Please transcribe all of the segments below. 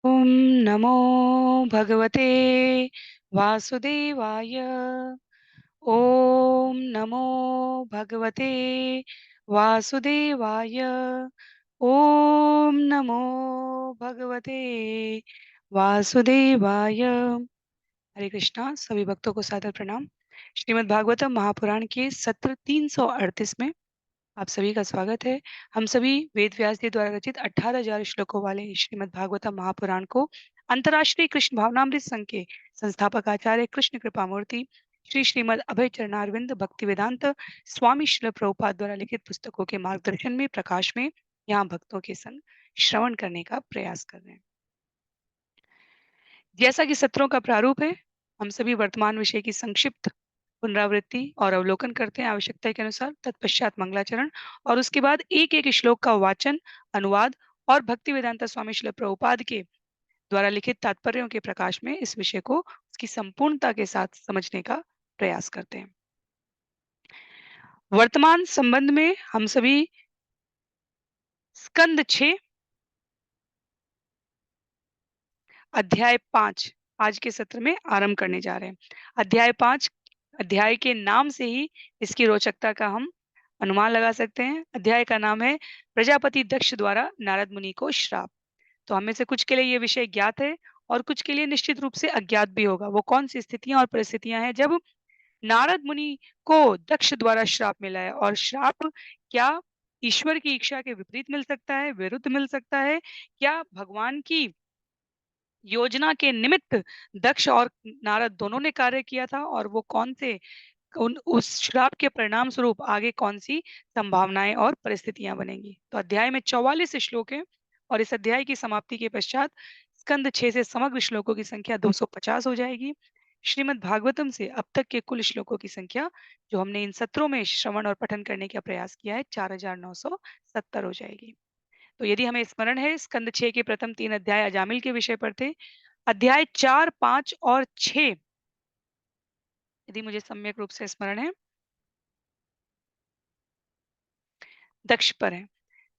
ॐ नमो भगवते वासुदेवाय। ॐ नमो भगवते वासुदेवाय। ॐ नमो भगवते वासुदेवाय। हरे कृष्णा। सभी भक्तों को सादर प्रणाम। श्रीमद् भागवतम महापुराण के सत्र 338 में आप सभी का स्वागत है। हम सभी वेद व्यास जी द्वारा रचित 18,000 श्लोकों वाले श्रीमद् भागवतम महापुराण को अंतर्राष्ट्रीय कृष्ण भावनामृत संघ के संस्थापक आचार्य कृष्ण कृपा मूर्ति श्री श्रीमद् अभय चरणारविंद भक्ति वेदांत स्वामी श्रील प्रभुपाद द्वारा लिखित पुस्तकों के मार्गदर्शन में प्रकाश में यहाँ भक्तों के संग श्रवण करने का प्रयास कर रहे हैं। जैसा कि सत्रों का प्रारूप है, हम सभी वर्तमान विषय की संक्षिप्त पुनरावृत्ति और अवलोकन करते हैं आवश्यकता के अनुसार। तत्पश्चात मंगलाचरण और उसके बाद एक एक श्लोक का वाचन, अनुवाद और भक्ति वेदांता स्वामी श्रील प्रभुपाद के द्वारा लिखित तात्पर्यों के प्रकाश में इस विषय को उसकी संपूर्णता के साथ समझने का प्रयास करते हैं। वर्तमान संबंध में हम सभी स्कंद 6 अध्याय 5 आज के सत्र में आरंभ करने जा रहे हैं। अध्याय 5 अध्याय के नाम से ही इसकी रोचकता का हम अनुमान लगा सकते हैं। अध्याय का नाम है प्रजापति दक्ष द्वारा नारद मुनि को श्राप। तो हमें से कुछ के लिए ये विषय ज्ञात है और कुछ के लिए निश्चित रूप से अज्ञात भी होगा। वो कौन सी स्थितियां और परिस्थितियां हैं जब नारद मुनि को दक्ष द्वारा श्राप मिला है, और श्राप क्या ईश्वर की इच्छा के विपरीत मिल सकता है, विरुद्ध मिल सकता है, क्या भगवान की योजना के निमित्त दक्ष और नारद दोनों ने कार्य किया था, और वो कौन से उन उस श्राप के परिणाम स्वरूप आगे कौन सी संभावनाएं और परिस्थितियां बनेंगी। तो अध्याय में 44 श्लोक हैं और इस अध्याय की समाप्ति के पश्चात स्कंद 6 से समग्र श्लोकों की संख्या 250 हो जाएगी। श्रीमद् भागवतम से अब तक के कुल श्लोकों की संख्या जो हमने इन सत्रों में श्रवण और पठन करने का प्रयास किया है 4970 हो जाएगी। तो यदि हमें स्मरण है, स्कंद 6 के प्रथम 3 अध्याय अजामिल के विषय पर थे। अध्याय 4, 5 और 6 यदि मुझे सम्यक रूप से स्मरण है दक्ष पर है।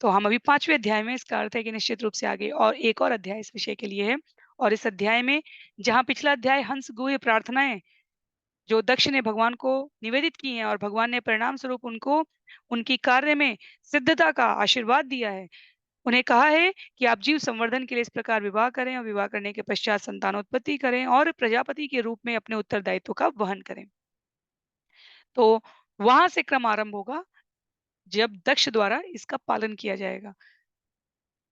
तो हम अभी 5वें अध्याय में, इसका अर्थ है कि निश्चित रूप से आगे और एक और अध्याय इस विषय के लिए है। और इस अध्याय में जहाँ पिछला अध्याय हंस गुह्य प्रार्थनाएं जो दक्ष ने भगवान को निवेदित की हैं और भगवान ने परिणाम स्वरूप उनको उनकी कार्य में सिद्धता का आशीर्वाद दिया है, उन्हें कहा है कि आप जीव संवर्धन के लिए इस प्रकार विवाह करें और विवाह करने के पश्चात संतानोत्पत्ति करें और प्रजापति के रूप में अपने उत्तरदायित्व का वहन करें। तो वहां से क्रम आरंभ होगा जब दक्ष द्वारा इसका पालन किया जाएगा।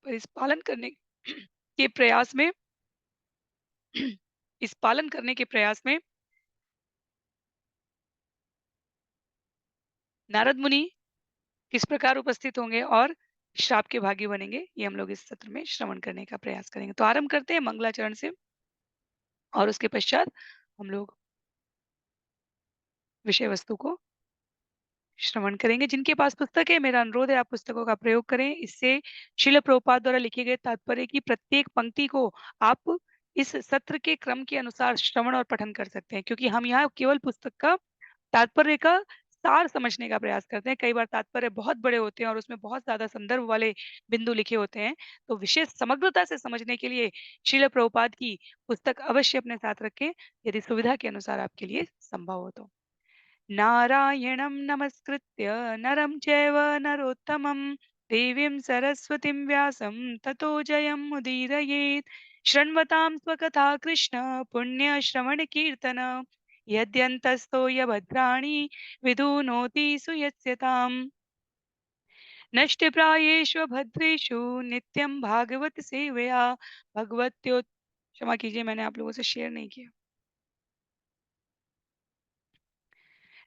पर इस पालन करने के प्रयास में इस पालन करने के प्रयास में नारद मुनि किस प्रकार उपस्थित होंगे और श्राप के भागी बनेंगे, ये हम लोग इस सत्र में श्रवण करने का प्रयास करेंगे। तो आरंभ करते हैं मंगलाचरण से और उसके पश्चात हम लोग विषय वस्तु को श्रवण करेंगे। जिनके पास पुस्तक है, मेरा अनुरोध है आप पुस्तकों का प्रयोग करें। इससे श्रील प्रभुपाद द्वारा लिखे गए तात्पर्य की प्रत्येक पंक्ति को आप इस सत्र के क्रम के अनुसार श्रवण और पठन कर सकते हैं, क्योंकि हम यहाँ केवल पुस्तक का तात्पर्य का सार समझने का प्रयास करते हैं। कई बार तात्पर्य बहुत बड़े होते हैं और उसमें बहुत ज्यादा संदर्भ वाले बिंदु लिखे होते हैं। तो विशेष समग्रता से समझने के लिए श्रील प्रभुपाद की पुस्तक अवश्य अपने साथ रखें, यदि सुविधा के अनुसार आपके लिए संभव हो तो। नारायणं नमस्कृत्य नरं चैव नरोत्तमं देवीं सरस्वतीं व्यासं ततो जयमुदीरयेत्। शृण्वतां स्वकथा कृष्ण पुण्यश्रवणकीर्तन यद्यन्तस्तो यभद्राणि विधुनोति सुयस्यताम्। नष्टप्रायेषु भद्रेषु नित्यं भागवत सेवया भगवत्यो। क्षमा कीजिए, मैंने आप लोगों से शेयर नहीं किया।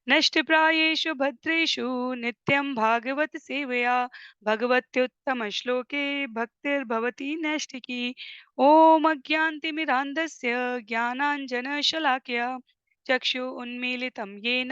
नष्टप्रायेषु भद्रेषु नित्यं भागवत सेवया भगवत्युत्तमश्लोके भक्तिर्भवति नैष्ठिकी। ॐ अज्ञानतिमिरान्धस्य ज्ञानाञ्जनशलाकया चक्षु उन्मीलितं येन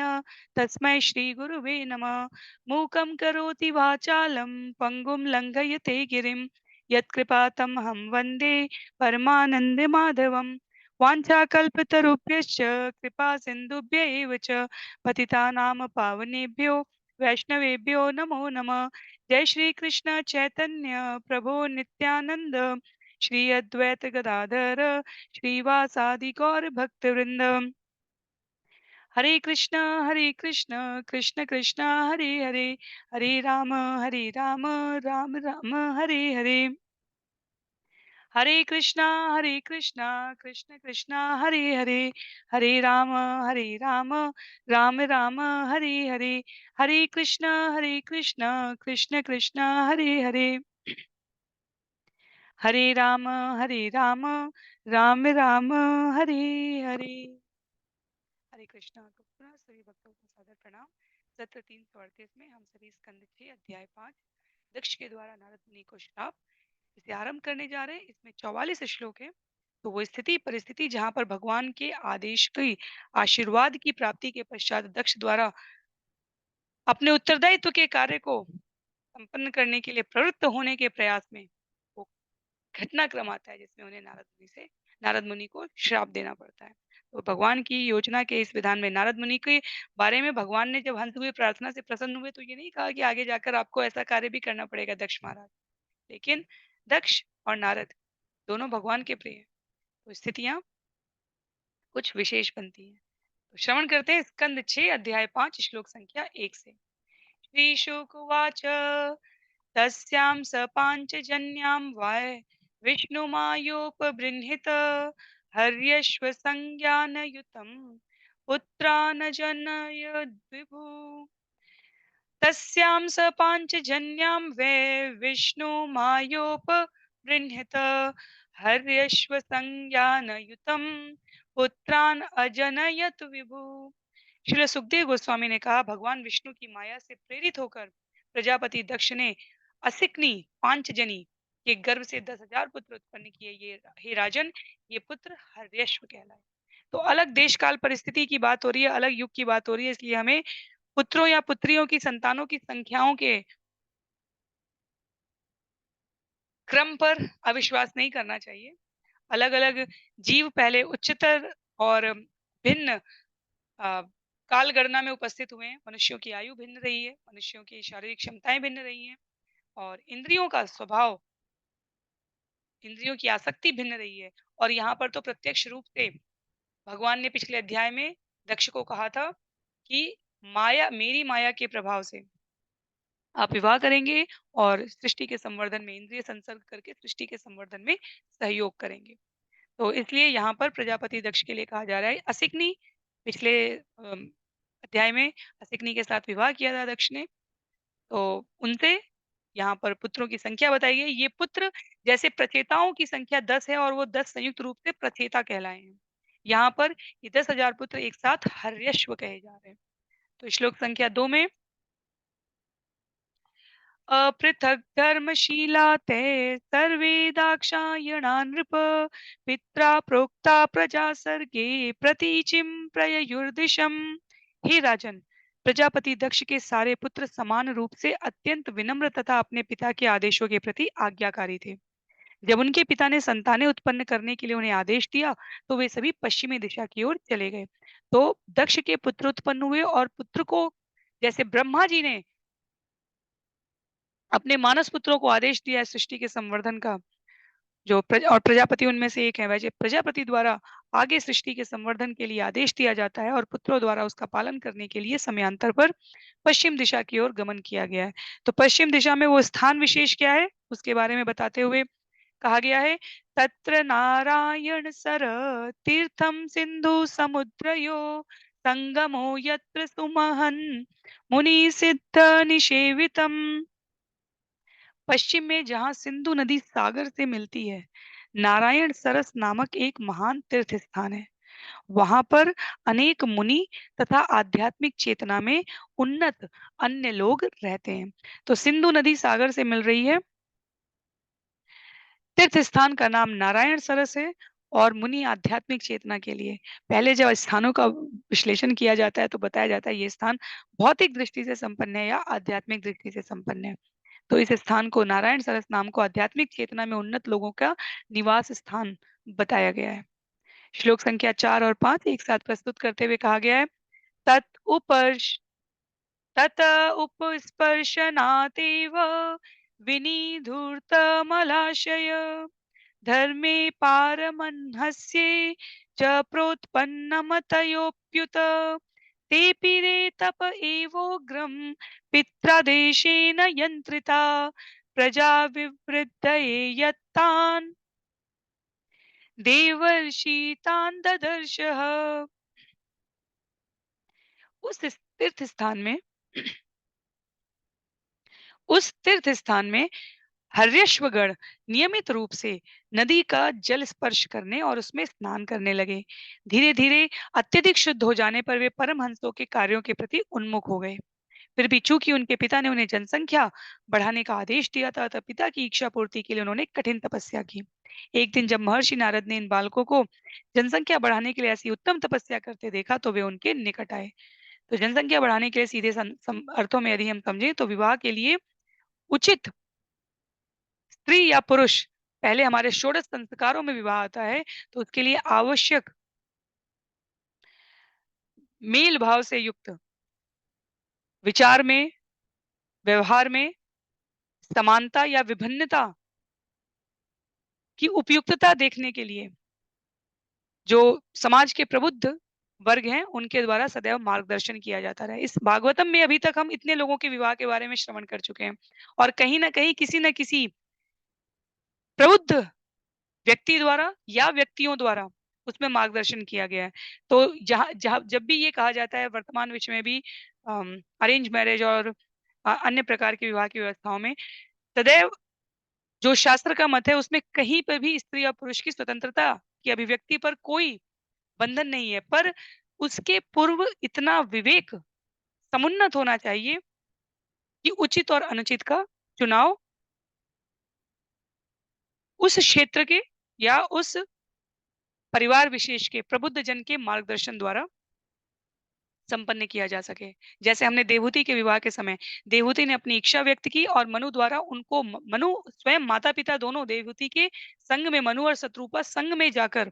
तस्मै श्रीगुरुवे नमः। मूकं करोति वाचालं पङ्गुं लङ्घयते गिरिं यत्कृपातमहं वन्दे परमानन्दमाधवम्। वाञ्छाकल्पतरुभ्यश्च कृपा सिन्धुभ्य एव च पतितानां पावनेभ्यो वैष्णवेभ्यो नमो नमः। जय श्री कृष्ण चैतन्य प्रभु नित्यानंद श्री अद्वैत गदाधर श्रीवासादि गौर भक्तवृंद। हरे कृष्ण कृष्ण कृष्ण हरे हरे, हरे राम राम राम हरे हरे। हरे कृष्णा कृष्ण कृष्ण हरे हरे, हरे राम राम राम हरे हरे। हरे कृष्ण कृष्ण कृष्ण हरे हरे, हरे राम राम राम हरे हरे। हरे कृष्णा। तो पुनः सभी भक्तों को सादर प्रणाम। सत्र 338 में हम सभी स्कंद 6 अध्याय 5 दक्ष के द्वारा नारद मुनि को श्राप, इसे आरंभ करने जा रहे हैं। इसमें 44 श्लोक है। तो वो स्थिति परिस्थिति जहां पर भगवान के आदेश की आशीर्वाद की प्राप्ति के पश्चात दक्ष द्वारा अपने उत्तरदायित्व के कार्य को संपन्न करने के लिए प्रवृत्त होने के प्रयास में वो घटनाक्रम आता है जिसमें उन्हें नारद मुनि को श्राप देना पड़ता है। तो भगवान की योजना के इस विधान में नारद मुनि के बारे में भगवान ने जब हंस हुए प्रार्थना से प्रसन्न हुए तो ये नहीं कहा कि आगे जाकर आपको ऐसा कार्य भी करना पड़ेगा दक्ष महाराज, लेकिन दक्ष और नारद दोनों भगवान के प्रिय हैं। तो स्थितियां कुछ विशेष बनती हैं। तो श्रवण करते हैं स्कंद 6 अध्याय 5 श्लोक संख्या 1 से। श्री शुक उवाच तस्यां स पाञ्चजन्यां वै विष्णुमायोपबृंहित हर्यश्वसंज्ञानयुतं पुत्रानजनयद्विभु। तस्यां स पाञ्चजन्यां वै विष्णुमायोपबृंहित हर्यश्वसंज्ञानयुतं पुत्रान् अजनयत विभु। श्रील सुखदेव गोस्वामी ने कहा, भगवान विष्णु की माया से प्रेरित होकर प्रजापति दक्ष ने असिकनी पांचजनी के गर्भ से 10,000 पुत्र उत्पन्न किए। ये हे राजन, ये पुत्र हर्यश्व कहलाए। तो अलग देश काल परिस्थिति की बात हो रही है, अलग युग की बात हो रही है, इसलिए हमें पुत्रों या पुत्रियों की संतानों की संख्याओं के क्रम पर अविश्वास नहीं करना चाहिए। अलग अलग जीव पहले उच्चतर और भिन्न काल गणना में उपस्थित हुए हैं। मनुष्यों की आयु भिन्न रही है, मनुष्यों की शारीरिक क्षमताएं भिन्न रही हैं, और इंद्रियों का स्वभाव, इंद्रियों की आसक्ति भिन्न रही है। और यहाँ पर तो प्रत्यक्ष रूप से भगवान ने पिछले अध्याय में दक्ष को कहा था कि माया, मेरी माया के प्रभाव से आप विवाह करेंगे और सृष्टि के संवर्धन में इंद्रिय संसर्ग करके सृष्टि के संवर्धन में सहयोग करेंगे। तो इसलिए यहाँ पर प्रजापति दक्ष के लिए कहा जा रहा है असिकनी। पिछले अध्याय में असिकनी के साथ विवाह किया था दक्ष ने, तो उनसे यहाँ पर पुत्रों की संख्या बताई गई। ये पुत्र जैसे प्रचेताओं की संख्या 10 है और वो 10 संयुक्त रूप से प्रचेता कहलाए हैं। यहाँ पर ये 10,000 पुत्र एक साथ हर्यश्व कहे जा रहे हैं। तो श्लोक संख्या 2 में अपृथक धर्मशीला ते सर्वे दाक्षायणा नृप पित्रा प्रोक्ता प्रजा सर्गे प्रतीचिम प्रययुर्दिशम। हे राजन, प्रजापति दक्ष के सारे पुत्र समान रूप से अत्यंत विनम्र तथा अपने पिता के आदेशों के प्रति आज्ञाकारी थे। जब उनके पिता ने संतानें उत्पन्न करने के लिए उन्हें आदेश दिया तो वे सभी पश्चिमी दिशा की ओर चले गए। तो दक्ष के पुत्र उत्पन्न हुए और पुत्र को जैसे ब्रह्मा जी ने अपने मानस पुत्रों को आदेश दिया है सृष्टि के संवर्धन का, और प्रजापति उनमें से एक है, वैसे प्रजापति द्वारा आगे सृष्टि के संवर्धन के लिए आदेश दिया जाता है और पुत्रों द्वारा उसका पालन करने के लिए समयांतर पर पश्चिम दिशा की ओर गमन किया गया है। तो पश्चिम दिशा में वो स्थान विशेष क्या है उसके बारे में बताते हुए कहा गया है, तत्र नारायण सर तीर्थम सिंधु समुद्रयो संगमो यत्र सुमहन मुनि सिद्ध निषेवितम। पश्चिम में जहाँ सिंधु नदी सागर से मिलती है, नारायण सरस नामक एक महान तीर्थ स्थान है। वहां पर अनेक मुनि तथा आध्यात्मिक चेतना में उन्नत अन्य लोग रहते हैं। तो सिंधु नदी सागर से मिल रही है, तीर्थ स्थान का नाम नारायण सरस है, और मुनि आध्यात्मिक चेतना के लिए। पहले जब स्थानों का विश्लेषण किया जाता है तो बताया जाता है ये स्थान भौतिक दृष्टि से संपन्न है या आध्यात्मिक दृष्टि से संपन्न है। तो इस स्थान को नारायण सरस नाम को आध्यात्मिक चेतना में उन्नत लोगों का निवास स्थान बताया गया है। श्लोक संख्या 4 और 5 एक साथ प्रस्तुत करते हुए कहा गया है, तत् उपर्ष तत उपस्पर्शनातेव विनिधूर्तमलाशय धर्मे पारमह्नस्ये च प्रोत्पन्नमतयोऽप्युत तेऽपि रे तप एवोग्रं पित्रादेशेन यन्त्रिता प्रजा विवृद्धये यत्तान् देवर्षितान् ददर्शः। उस तीर्थ स्थान में उस तीर्थ स्थान में हर्यश्वगण नियमित रूप से नदी का जल स्पर्श करने और उसमें स्नान करने लगे। धीरे धीरे अत्यधिक शुद्ध हो जाने पर वे परमहंसों के कार्यों के प्रति उन्मुख हो गए। फिर भी चूंकि उनके पिता ने उन्हें जनसंख्या बढ़ाने का आदेश दिया था, तब पिता की इच्छा पूर्ति के लिए उन्होंने कठिन तपस्या की। एक दिन जब महर्षि नारद ने इन बालकों को जनसंख्या बढ़ाने के लिए ऐसी उत्तम तपस्या करते देखा, तो वे उनके निकट आए। तो जनसंख्या बढ़ाने के लिए सीधे अर्थों में यदि हम समझें तो विवाह के लिए उचित स्त्री या पुरुष, पहले हमारे षोडश संस्कारों में विवाह आता है, तो उसके लिए आवश्यक मेल भाव से युक्त विचार में, व्यवहार में समानता या विभिन्नता की उपयुक्तता देखने के लिए जो समाज के प्रबुद्ध वर्ग हैं, उनके द्वारा सदैव मार्गदर्शन किया जाता रहा। इस भागवतम में अभी तक हम इतने लोगों के विवाह के बारे में श्रवण कर चुके हैं और कहीं न कहीं किसी न किसी प्रबुद्ध व्यक्ति द्वारा या व्यक्तियों द्वारा उसमें मार्गदर्शन किया गया है। तो जहाँ जहाँ जब भी ये कहा जाता है वर्तमान विश्व में भी अरेंज मैरिज और अन्य प्रकार के विवाह की व्यवस्थाओं में सदैव जो शास्त्र का मत है उसमें कहीं पर भी स्त्री और पुरुष की स्वतंत्रता की अभिव्यक्ति पर कोई बंधन नहीं है। पर उसके पूर्व इतना विवेक समुन्नत होना चाहिए कि उचित और अनुचित का चुनाव उस क्षेत्र के या उस परिवार विशेष के प्रबुद्ध जन के मार्गदर्शन द्वारा संपन्न किया जा सके। जैसे हमने देवहूति के विवाह के समय देवहूति ने अपनी इच्छा व्यक्त की और मनु द्वारा उनको मनु स्वयं माता-पिता दोनों देवहूति के संग में, मनु और शत्रुपा संग में जाकर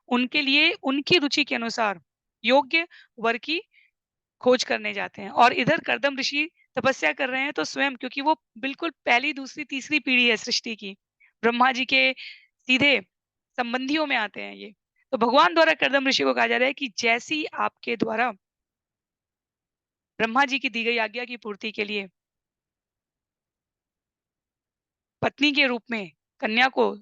उनके लिए उनकी रुचि के अनुसार योग्य वर की खोज करने जाते हैं। और इधर कर्दम ऋषि तपस्या कर रहे हैं, तो स्वयं, क्योंकि वो बिल्कुल पहली, दूसरी, तीसरी पीढ़ी है सृष्टि की, ब्रह्मा जी के सीधे संबंधियों में आते हैं ये। तो भगवान द्वारा कर्दम ऋषि को कहा जा रहा है कि जैसी आपके द्वारा ब्रह्मा जी की दी गई आज्ञा की पूर्ति के लिए पत्नी के रूप में कन्या को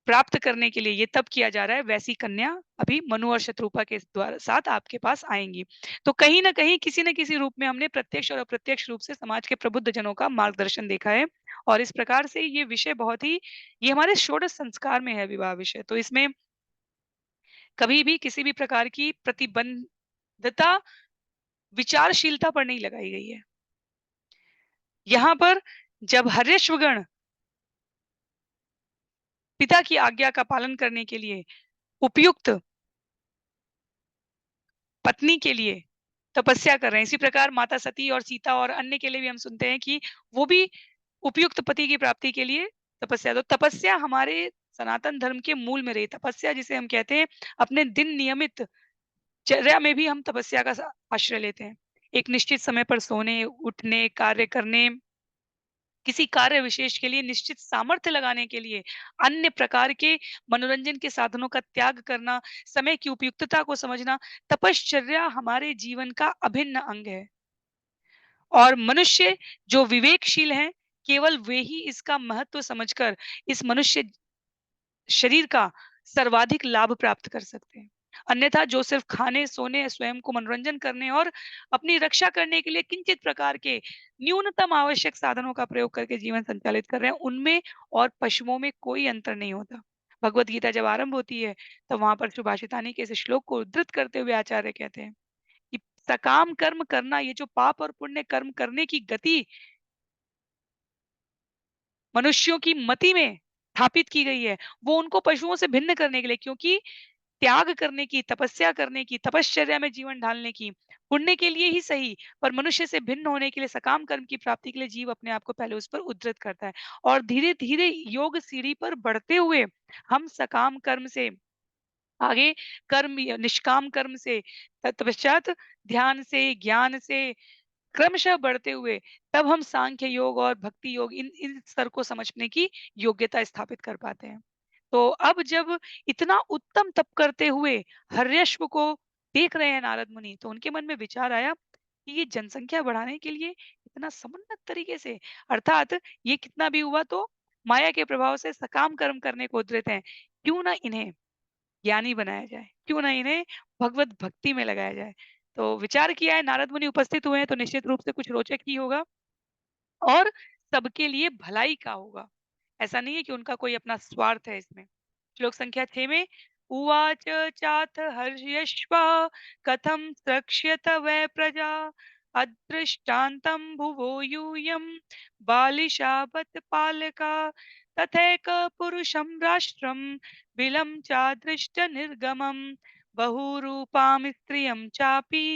प्राप्त करने के लिए ये तब किया जा रहा है, वैसी कन्या अभी मनु और शत्रुपा के द्वारा साथ आपके पास आएंगी। तो कहीं न कहीं किसी न किसी रूप में हमने प्रत्यक्ष और अप्रत्यक्ष रूप से समाज के प्रबुद्ध जनों का मार्गदर्शन देखा है। और इस प्रकार से ये विषय बहुत ही, ये हमारे षोडश संस्कार में है विवाह विषय। तो इसमें कभी भी किसी भी प्रकार की प्रतिबंधता विचारशीलता पर नहीं लगाई गई है। यहाँ पर जब हर्यश्वगण पिता की आज्ञा का पालन करने के लिए उपयुक्त पत्नी के लिए तपस्या कर रहे हैं, इसी प्रकार माता सती और सीता और अन्य के लिए भी हम सुनते हैं कि वो भी उपयुक्त पति की प्राप्ति के लिए तपस्या। तो तपस्या हमारे सनातन धर्म के मूल में रही। तपस्या जिसे हम कहते हैं, अपने दिन नियमित चर्या में भी हम तपस्या का आश्रय लेते हैं। एक निश्चित समय पर सोने, उठने, कार्य करने, किसी कार्य विशेष के लिए निश्चित सामर्थ्य लगाने के लिए, अन्य प्रकार के मनोरंजन के साधनों का त्याग करना, समय की उपयुक्तता को समझना, तपश्चर्या हमारे जीवन का अभिन्न अंग है। और मनुष्य जो विवेकशील हैं, केवल वे ही इसका महत्व समझकर इस मनुष्य शरीर का सर्वाधिक लाभ प्राप्त कर सकते हैं। अन्यथा जो सिर्फ खाने, सोने, स्वयं को मनोरंजन करने और अपनी रक्षा करने के लिए किंचित प्रकार के न्यूनतम आवश्यक साधनों का प्रयोग करके जीवन संचालित कर रहे हैं, उनमें और पशुओं में कोई अंतर नहीं होता। भगवत गीता जब आरंभ होती है, तो वहां पर सुभाषितानी के इस श्लोक को उद्धृत करते हुए आचार्य कहते हैं कि सकाम कर्म करना, ये जो पाप और पुण्य कर्म करने की गति मनुष्यों की मति में स्थापित की गई है, वो उनको पशुओं से भिन्न करने के लिए, क्योंकि त्याग करने की, तपस्या करने की, तपश्चर्या में जीवन ढालने की, पुण्य के लिए ही सही, पर मनुष्य से भिन्न होने के लिए, सकाम कर्म की प्राप्ति के लिए जीव अपने आप को पहले उस पर उद्धृत करता है। और धीरे-धीरे योग सीढ़ी पर बढ़ते हुए हम सकाम कर्म से आगे कर्म निष्काम कर्म से, तत्पश्चात ध्यान से, ज्ञान से, क्रमशः बढ़ते हुए तब हम सांख्य योग और भक्ति योग इन इन स्तर को समझने की योग्यता स्थापित कर पाते हैं। तो अब जब इतना उत्तम तप करते हुए हर्यश्व को देख रहे हैं नारद मुनि, तो उनके मन में विचार आया कि ये जनसंख्या बढ़ाने के लिए इतना समुन्नत तरीके से, अर्थात ये कितना भी हुआ तो माया के प्रभाव से सकाम कर्म करने को उद्यत हैं। क्यों ना इन्हें ज्ञानी बनाया जाए, क्यों ना इन्हें भगवत भक्ति में लगाया जाए। तो विचार किया है, नारद मुनि उपस्थित हुए हैं, तो निश्चित रूप से कुछ रोचक ही होगा और सबके लिए भलाई का होगा। ऐसा नहीं है कि उनका कोई अपना स्वार्थ है इसमें। श्लोक संख्या 6 में उवाच चाथ हर्यश्वा कथं स्रक्ष्यत वै प्रजा अदृष्टान्तं भुवो यूयं बालिशाबत पालका तथैक पुरुषं राष्ट्रं बिलं चादृष्ट निर्गमं बहुरूपां स्त्रियं चापि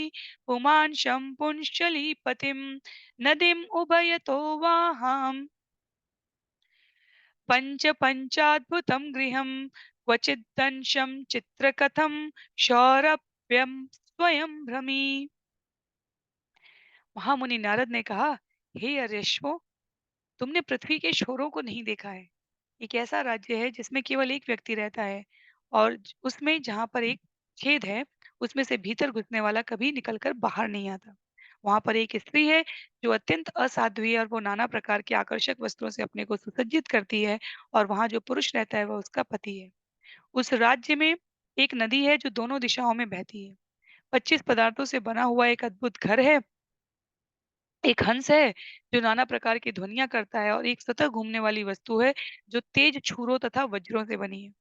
पुमांशं पुंश्चलीपतिं नदीम् उभयतो वाहां पञ्चाद्भुतं गृहं क्वचिद्दंशं चित्रकथं सौरभ्यं स्वयं भ्रमी। महामुनि नारद ने कहा, हे अर्यश्वो, तुमने पृथ्वी के छोरों को नहीं देखा है। एक ऐसा राज्य है जिसमें केवल एक व्यक्ति रहता है और उसमें जहाँ पर एक छेद है, उसमें से भीतर घुसने वाला कभी निकलकर बाहर नहीं आता। वहां पर एक स्त्री है जो अत्यंत असाध्वी है और वो नाना प्रकार के आकर्षक वस्त्रों से अपने को सुसज्जित करती है और वहां जो पुरुष रहता है वह उसका पति है। उस राज्य में एक नदी है जो दोनों दिशाओं में बहती है। 25 पदार्थों से बना हुआ एक अद्भुत घर है। एक हंस है जो नाना प्रकार की ध्वनियाँ करता है और एक सतत घूमने वाली वस्तु है जो तेज छुरों तथा वज्रों से बनी है।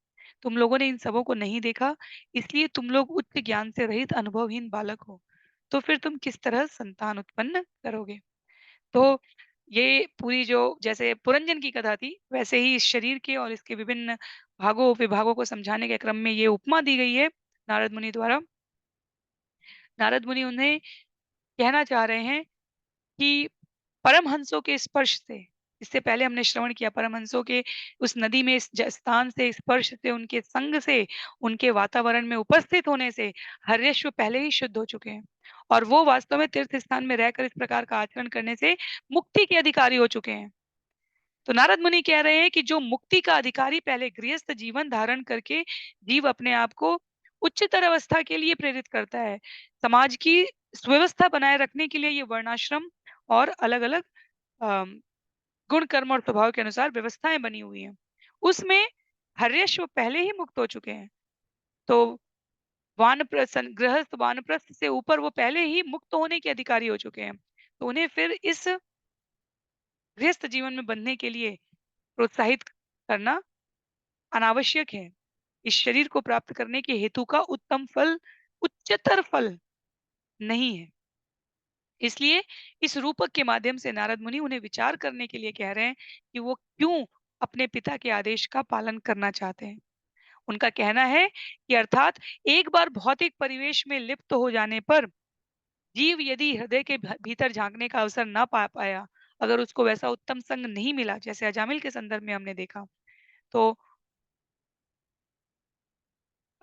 तुम लोगों ने इन सबों को नहीं देखा, इसलिए तुम लोग उच्च ज्ञान से रहित अनुभवहीन बालक हो। तो फिर तुम किस तरह संतान उत्पन्न करोगे? तो ये पूरी जो जैसे पुरंजन की कथा थी, वैसे ही इस शरीर के और इसके विभिन्न भागों विभागों को समझाने के क्रम में ये उपमा दी गई है नारद मुनि द्वारा। नारद मुनि उन्हें कहना चाह रहे हैं कि परमहंसों के स्पर्श से, इससे पहले हमने श्रवण किया परमहंसों के उस नदी में इस स्थान से स्पर्श से, उनके संग से, उनके वातावरण में उपस्थित होने से हर्यश्व पहले ही शुद्ध हो चुके हैं और वो वास्तव में तीर्थ स्थान में रहकर इस प्रकार का आचरण करने से मुक्ति के अधिकारी हो चुके हैं। तो नारद मुनि कह रहे हैं कि जो मुक्ति का अधिकारी पहले गृहस्थ जीवन धारण करके जीव अपने आप को उच्चतर अवस्था के लिए प्रेरित करता है। समाज की सुव्यवस्था बनाए रखने के लिए ये वर्णाश्रम और अलग-अलग गुण कर्म और स्वभाव के अनुसार व्यवस्थाएं बनी हुई हैं। उसमें हर्यश्व पहले ही मुक्त हो चुके हैं। तो गृहस्थ वानप्रस्थ से ऊपर वो पहले ही मुक्त होने के अधिकारी हो चुके हैं। तो उन्हें फिर इस गृहस्थ जीवन में बंधने के लिए प्रोत्साहित करना अनावश्यक है। इस शरीर को प्राप्त करने के हेतु का उत्तम फल, उच्चतर फल नहीं है। इसलिए इस रूपक के माध्यम से नारद मुनि उन्हें विचार करने के लिए कह रहे हैं कि वो क्यों अपने पिता के आदेश का पालन करना चाहते हैं। उनका कहना है कि अर्थात एक बार भौतिक परिवेश में लिप्त हो जाने पर जीव यदि हृदय के भीतर झांकने का अवसर ना पा पाया, अगर उसको वैसा उत्तम संग नहीं मिला, जैसे अजामिल के संदर्भ में हमने देखा, तो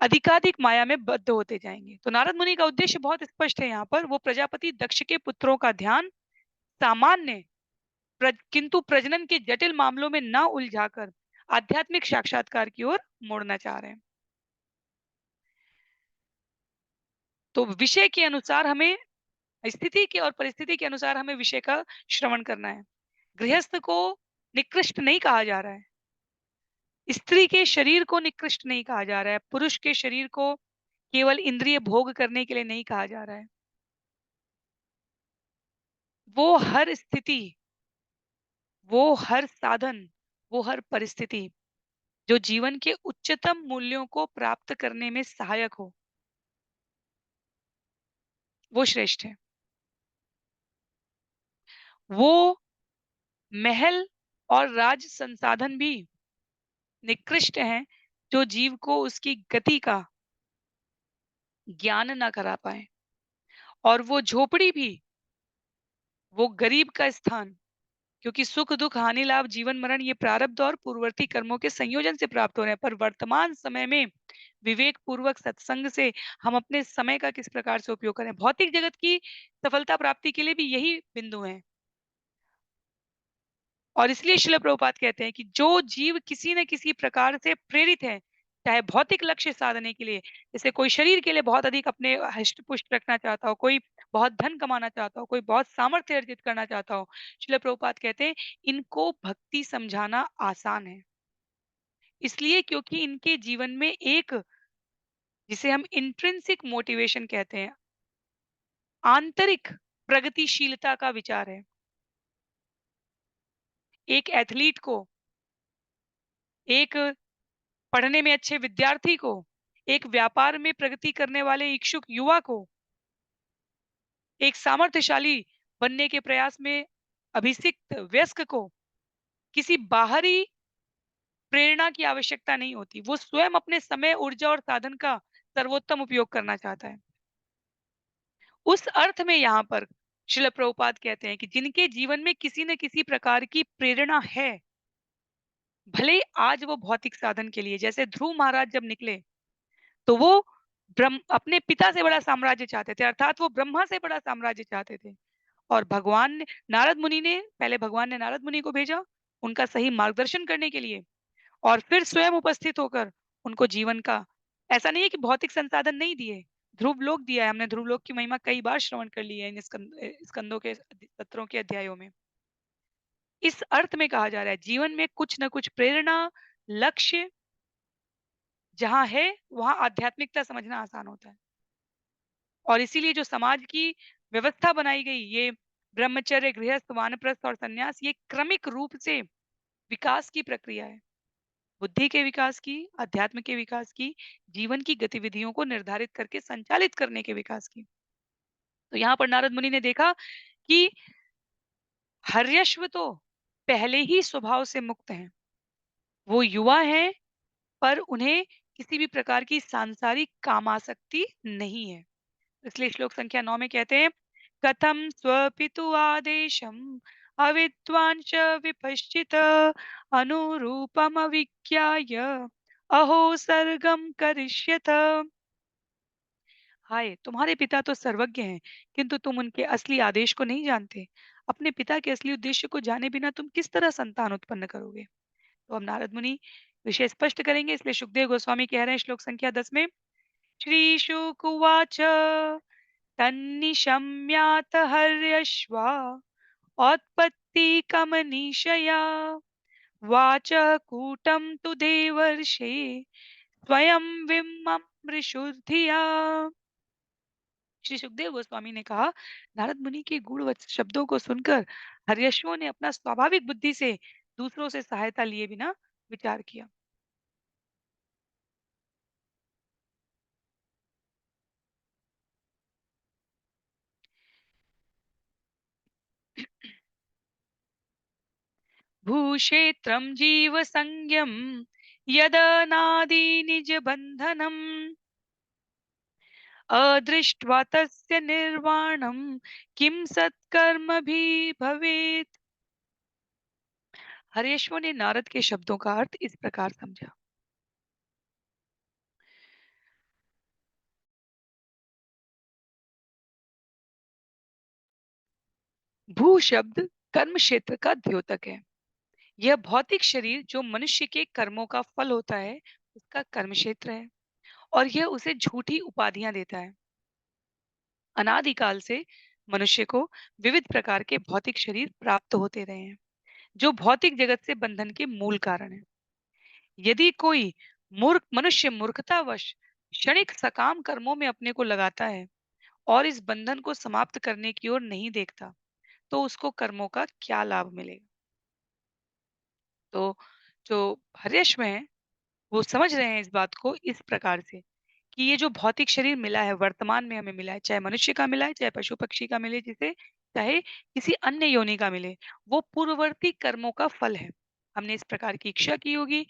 अधिकाधिक माया में बद्ध होते जाएंगे। तो नारद मुनि का उद्देश्य बहुत स्पष्ट है यहाँ पर, वो प्रजापति दक्ष के पुत्रों का ध्यान सामान्य किंतु प्रजनन के जटिल मामलों में ना उलझाकर आध्यात्मिक साक्षात्कार की ओर मोड़ना चाह रहे हैं। तो विषय के अनुसार हमें, स्थिति के और परिस्थिति के अनुसार हमें विषय का श्रवण करना है। गृहस्थ को निकृष्ट नहीं कहा जा रहा है, स्त्री के शरीर को निकृष्ट नहीं कहा जा रहा है, पुरुष के शरीर को केवल इंद्रिय भोग करने के लिए नहीं कहा जा रहा है। वो हर स्थिति, वो हर साधन, वो हर परिस्थिति जो जीवन के उच्चतम मूल्यों को प्राप्त करने में सहायक हो, वो श्रेष्ठ है। वो महल और राज संसाधन भी निकृष्ट हैं जो जीव को उसकी गति का ज्ञान ना करा पाए, और वो झोपड़ी भी, वो गरीब का स्थान, क्योंकि सुख दुख हानि लाभ जीवन मरण ये प्रारब्ध और पूर्ववर्ती कर्मों के संयोजन से प्राप्त हो रहे हैं, पर वर्तमान समय में विवेक पूर्वक सत्संग से हम अपने समय का किस प्रकार से उपयोग करें। भौतिक जगत की सफलता प्राप्ति के लिए भी यही बिंदु हैं। और इसलिए शिल प्रभुपाद कहते हैं कि जो जीव किसी न किसी प्रकार से प्रेरित है, चाहे भौतिक लक्ष्य साधने के लिए, जैसे कोई शरीर के लिए बहुत अधिक अपने हष्ट-पुष्ट रखना चाहता हो, कोई बहुत धन कमाना चाहता हो, कोई बहुत सामर्थ्य अर्जित करना चाहता हो। शिल प्रभुपाद कहते हैं, इनको भक्ति समझाना आसान है। इसलिए क्योंकि इनके जीवन में एक जिसे हम इंट्रिंसिक मोटिवेशन कहते हैं, आंतरिक प्रगतिशीलता का विचार है। एक एथलीट को, एक पढ़ने में अच्छे विद्यार्थी को, एक व्यापार में प्रगति करने वाले इच्छुक युवा को, एक सामर्थ्यशाली बनने के प्रयास में अभिषिक्त वयस्क को किसी बाहरी प्रेरणा की आवश्यकता नहीं होती। वो स्वयं अपने समय, ऊर्जा और साधन का सर्वोत्तम उपयोग करना चाहता है। उस अर्थ में यहाँ पर श्रील प्रभुपाद कहते हैं कि जिनके जीवन में किसी न किसी प्रकार की प्रेरणा है, भले ही आज वो भौतिक साधन के लिए, जैसे ध्रुव महाराज जब निकले तो वो ब्रह्म अपने पिता से बड़ा साम्राज्य चाहते थे, अर्थात वो ब्रह्मा से बड़ा साम्राज्य चाहते थे। और भगवान ने नारद मुनि को भेजा उनका सही मार्गदर्शन करने के लिए, और फिर स्वयं उपस्थित होकर उनको जीवन का, ऐसा नहीं है कि भौतिक संसाधन नहीं दिए, ध्रुव लोक दिया है। हमने ध्रुव लोक की महिमा कई बार श्रवण कर ली है इन स्कंदों के सत्रों के अध्यायों में। इस अर्थ में कहा जा रहा है जीवन में कुछ न कुछ प्रेरणा, लक्ष्य जहाँ है वहाँ आध्यात्मिकता समझना आसान होता है। और इसीलिए जो समाज की व्यवस्था बनाई गई, ये ब्रह्मचर्य, गृहस्थ, वानप्रस्थ और सन्यास, ये क्रमिक रूप से विकास की प्रक्रिया है। बुद्धि के विकास की, अध्यात्म के विकास की, जीवन की गतिविधियों को निर्धारित करके संचालित करने के विकास की। तो यहाँ पर नारद मुनि ने देखा कि हर्यश्व तो पहले ही स्वभाव से मुक्त हैं। वो युवा हैं, पर उन्हें किसी भी प्रकार की सांसारिक कामासक्ति नहीं है। इसलिए श्लोक संख्या 9 में कहते हैं, कथम स्वपितु आदेशम अविद्वांश विपश्चित अनुरूपम अविज्ञाय अहो सर्गम करिष्यत। हाय, तुम्हारे पिता तो सर्वज्ञ हैं, किंतु तुम उनके असली आदेश को नहीं जानते। अपने पिता के असली उद्देश्य को जाने बिना तुम किस तरह संतान उत्पन्न करोगे। तो हम नारद मुनि विषय स्पष्ट करेंगे, इसलिए सुखदेव गोस्वामी कह रहे हैं श्लोक संख्या 10 में, श्री शुक उवाच तन्निशम्यात हर्यश्वा औत्पत्तिकमनीषया वाचकूटं तु देवर्षे स्वयं विममृषुर्धिया। श्री सुखदेव गोस्वामी ने कहा, नारद मुनि के गूढ़ शब्दों को सुनकर हर्यश्वों ने अपना स्वाभाविक बुद्धि से दूसरों से सहायता लिए बिना विचार किया। भूक्षेत्रं जीवसंज्ञं यदनादि निजबन्धनम् अदृष्ट्वा तस्य निर्वाणं किं सत्कर्मभिः भवेत्। हरेश्वर ने नारद के शब्दों का अर्थ इस प्रकार समझा। भू शब्द कर्म क्षेत्र का द्योतक है। यह भौतिक शरीर जो मनुष्य के कर्मों का फल होता है, उसका कर्म क्षेत्र है, और यह उसे झूठी उपाधियां देता है। अनादिकाल से मनुष्य को विविध प्रकार के भौतिक शरीर प्राप्त होते रहे हैं, जो भौतिक जगत से बंधन के मूल कारण है। यदि कोई मूर्ख मनुष्य मूर्खतावश क्षणिक सकाम कर्मों में अपने को लगाता है और इस बंधन को समाप्त करने की ओर नहीं देखता, तो उसको कर्मों का क्या लाभ मिलेगा। तो जो हर्यश्व हैं, वो समझ रहे हैं इस बात को इस प्रकार से कि ये जो भौतिक शरीर मिला है, वर्तमान में हमें मिला है, चाहे मनुष्य का मिला है, चाहे पशु पक्षी का मिले, जिसे चाहे किसी अन्य योनि का मिले, वो पूर्ववर्ती कर्मों का फल है। हमने इस प्रकार की इच्छा की होगी।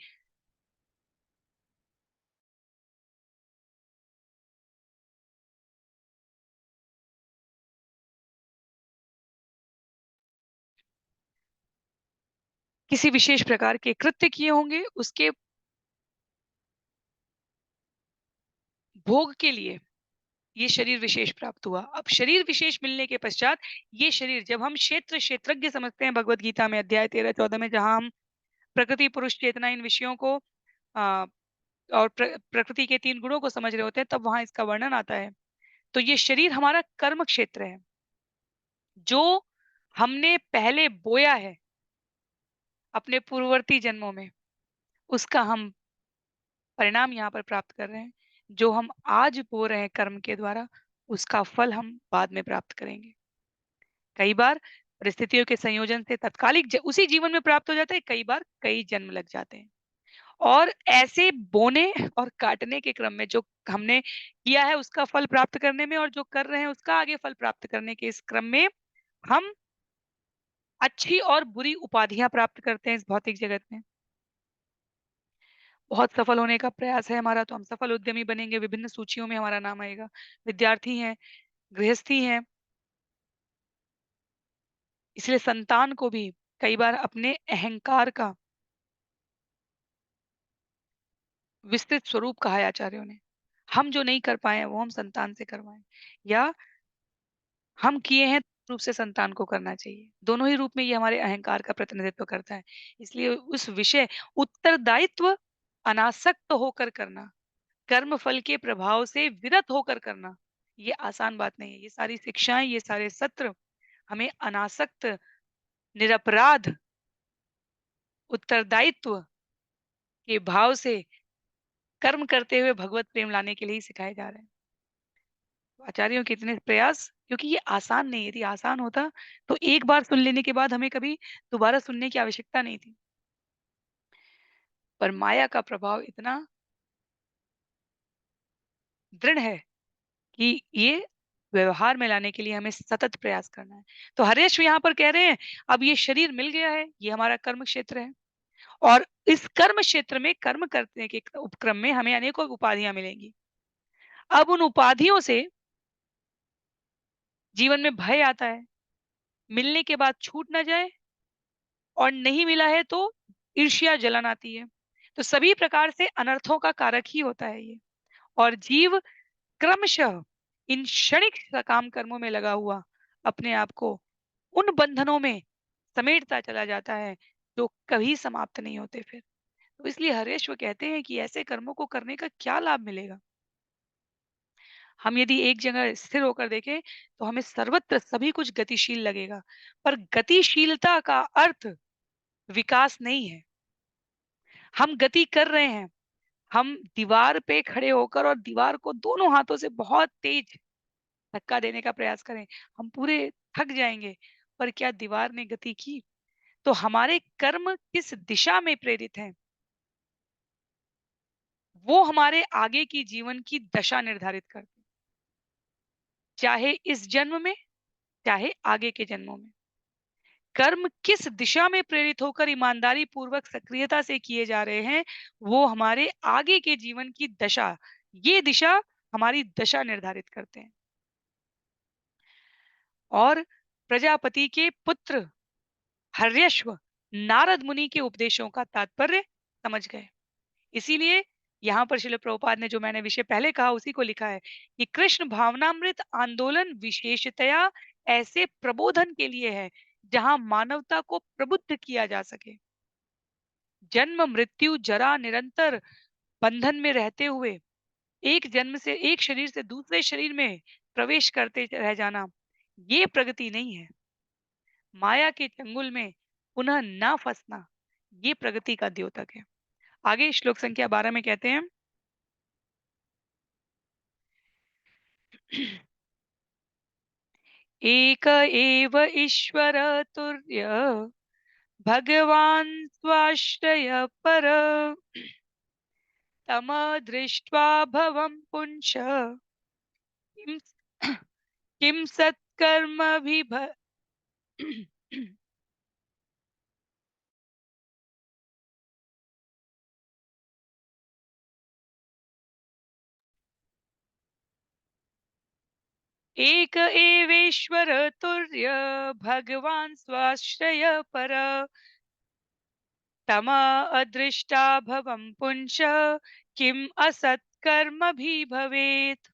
किसी विशेष प्रकार के कृत्य किए होंगे, उसके भोग के लिए ये शरीर विशेष प्राप्त हुआ। अब शरीर विशेष मिलने के पश्चात ये शरीर जब हम क्षेत्रज्ञ समझते हैं भगवत गीता में अध्याय 13-14 में जहाँ हम प्रकृति, पुरुष, चेतना इन विषयों को अ, और प्रकृति के 3 गुणों को समझ रहे होते हैं तब वहाँ इसका वर्णन आता है। तो ये शरीर हमारा कर्म क्षेत्र है। जो हमने पहले बोया है अपने पूर्ववर्ती जन्मों में, उसका हम परिणाम यहाँ पर प्राप्त कर रहे हैं। जो हम आज बो रहे हैं कर्म के द्वारा, उसका फल हम बाद में प्राप्त करेंगे। कई बार परिस्थितियों के संयोजन से तात्कालिक उसी जीवन में प्राप्त हो जाता है, कई बार कई जन्म लग जाते हैं। और ऐसे बोने और काटने के क्रम में जो हमने किया है उसका फल प्राप्त करने में और जो कर रहे हैं उसका आगे फल प्राप्त करने के इस क्रम में हम अच्छी और बुरी उपाधियाँ प्राप्त करते हैं इस भौतिक जगत में। बहुत सफल होने का प्रयास है हमारा तो हम सफल उद्यमी बनेंगे, विभिन्न सूचियों में हमारा नाम आएगा। विद्यार्थी हैं, गृहस्थी हैं, इसलिए संतान को भी कई बार अपने अहंकार का विस्तृत स्वरूप कहा है आचार्यों ने। हम जो नहीं कर पाए हैं वो हम संतान से करवाएँ या हम किए हैं रूप से संतान को करना चाहिए। दोनों ही रूप में ये हमारे अहंकार का प्रतिनिधित्व करता है। इसलिए उस विषय उत्तरदायित्व अनासक्त होकर करना, कर्म फल के प्रभाव से विरत होकर करना, ये आसान बात नहीं है। ये सारी शिक्षाएँ, ये सारे सत्र हमें अनासक्त, निरपराध, उत्तरदायित्व के भाव से कर्म करते हुए भगवत प्रेम लाने के लिए ही सिखाए जा रहे हैं। तो आचार्यों के इतने प्रयास क्योंकि ये आसान नहीं है, यदि आसान होता तो एक बार सुन लेने के बाद हमें कभी दोबारा सुनने की आवश्यकता नहीं थी। पर माया का प्रभाव इतना दृढ़ है कि ये व्यवहार में लाने के लिए हमें सतत प्रयास करना है। तो हरेश यहाँ पर कह रहे हैं, अब ये शरीर मिल गया है, ये हमारा कर्म क्षेत्र है और इस कर्म क्षेत्र में कर्म करने के उपक्रम में हमें अनेकों उपाधियाँ मिलेंगी। अब उन उपाधियों से जीवन में भय आता है, मिलने के बाद छूट ना जाए और नहीं मिला है तो ईर्ष्या जलन आती है। तो सभी प्रकार से अनर्थों का कारक ही होता है ये और जीव क्रमशः इन क्षणिक सकाम कर्मों में लगा हुआ अपने आप को उन बंधनों में समेटता चला जाता है जो कभी समाप्त नहीं होते फिर। तो इसलिए हरेश्वर कहते हैं कि ऐसे कर्मों को करने का क्या लाभ मिलेगा? हम यदि एक जगह स्थिर होकर देखें तो हमें सर्वत्र सभी कुछ गतिशील लगेगा, पर गतिशीलता का अर्थ विकास नहीं है। हम गति कर रहे हैं, हम दीवार पे खड़े होकर और दीवार को दोनों हाथों से बहुत तेज धक्का देने का प्रयास करें, हम पूरे थक जाएँगे, पर क्या दीवार ने गति की? तो हमारे कर्म किस दिशा में प्रेरित हैं, वो हमारे आगे की जीवन की दशा निर्धारित करते हैं, चाहे इस जन्म में, चाहे आगे के जन्मों में। कर्म किस दिशा में प्रेरित होकर ईमानदारी पूर्वक सक्रियता से किए जा रहे हैं, वो हमारे आगे के जीवन की दशा, ये दिशा हमारी दशा निर्धारित करते हैं। और प्रजापति के पुत्र हर्यश्व नारद मुनि के उपदेशों का तात्पर्य समझ गए। इसीलिए यहाँ पर श्रील प्रभुपाद ने जो मैंने विषय पहले कहा उसी को लिखा है कि कृष्ण भावनामृत आंदोलन विशेषतया ऐसे प्रबोधन के लिए है जहाँ मानवता को प्रबुद्ध किया जा सके। जन्म मृत्यु जरा निरंतर बंधन में रहते हुए एक जन्म से एक शरीर से दूसरे शरीर में प्रवेश करते रह जाना, ये प्रगति नहीं है। माया के चंगुल में पुनः ना फंसना, ये प्रगति का द्योतक है। आगे श्लोक संख्या 12 में कहते हैं एक एव ईश्वर तुर्य भगवान स्वाश्रय पर तम दृष्ट्वा भवं पुंस किम किम सत्कर्म एक एवेश्वर तुर्य भगवान स्वाश्रय पर तम अदृष्टा भवं पुंस किम असत् कर्म भी भवेत।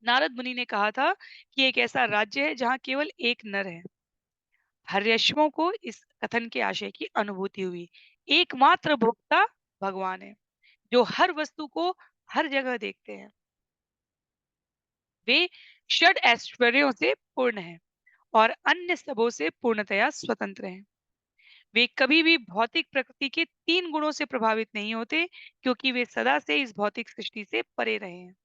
नारद मुनि ने कहा था कि एक ऐसा राज्य है जहाँ केवल एक नर है। हर्यश्वों को इस कथन के आशय की अनुभूति हुई। एकमात्र भोक्ता भगवान है, जो हर वस्तु को हर जगह देखते हैं। वे षड ऐश्वर्यों से पूर्ण हैं और अन्य सबों से पूर्णतया स्वतंत्र हैं। वे कभी भी भौतिक प्रकृति के 3 गुणों से प्रभावित नहीं होते, क्योंकि वे सदा से इस भौतिक सृष्टि से परे रहे हैं।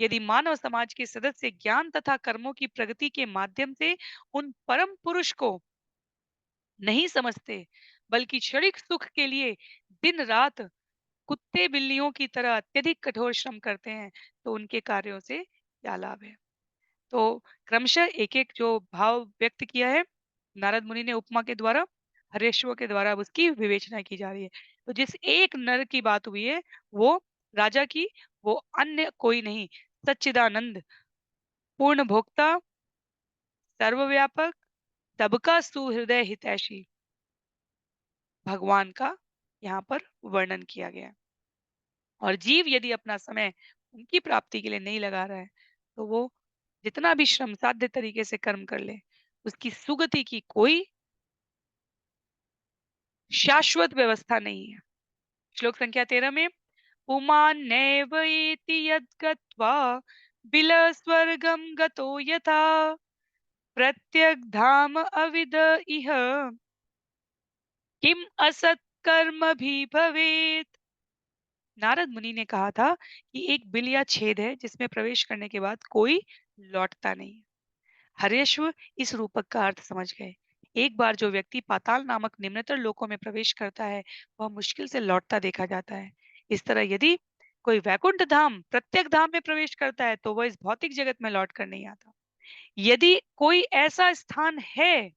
यदि मानव समाज के सदस्य ज्ञान तथा कर्मों की प्रगति के माध्यम से उन परम पुरुष को नहीं समझते, बल्कि क्षणिक सुख के लिए दिन रात कुत्ते बिल्लियों की तरह अत्यधिक कठोर श्रम करते हैं, तो उनके कार्यों से क्या लाभ है। तो क्रमशः एक एक जो भाव व्यक्त किया है नारद मुनि ने उपमा के द्वारा, हरेश्वर के द्वारा, अब उसकी विवेचना की जा रही है। तो जिस एक नर की बात हुई है वो राजा की, वो अन्य कोई नहीं, सच्चिदानंद, पूर्ण भोक्ता, सर्वव्यापक, सबका सुहृदय हितैषी भगवान का यहाँ पर वर्णन किया गया है। और जीव यदि अपना समय उनकी प्राप्ति के लिए नहीं लगा रहा है, तो वो जितना भी श्रम साध्य तरीके से कर्म कर ले, उसकी सुगति की कोई शाश्वत व्यवस्था नहीं है। श्लोक संख्या 13 में, पुमान नैव एति यद् गत्वा बिल स्वर्गम गतो यथा प्रत्यग धाम अविद इह किम असत कर्म भी भवेत। नारद मुनि ने कहा था कि एक बिल या छेद है जिसमें प्रवेश करने के बाद कोई लौटता नहीं। हरेश्व इस रूपक का अर्थ समझ गए। एक बार जो व्यक्ति पाताल नामक निम्नतर लोकों में प्रवेश करता है, वह मुश्किल से लौटता देखा जाता है। इस तरह यदि कोई वैकुंठ धाम, प्रत्येक धाम में प्रवेश करता है, तो वह इस भौतिक जगत में लौट कर नहीं आता। यदि कोई ऐसा स्थान है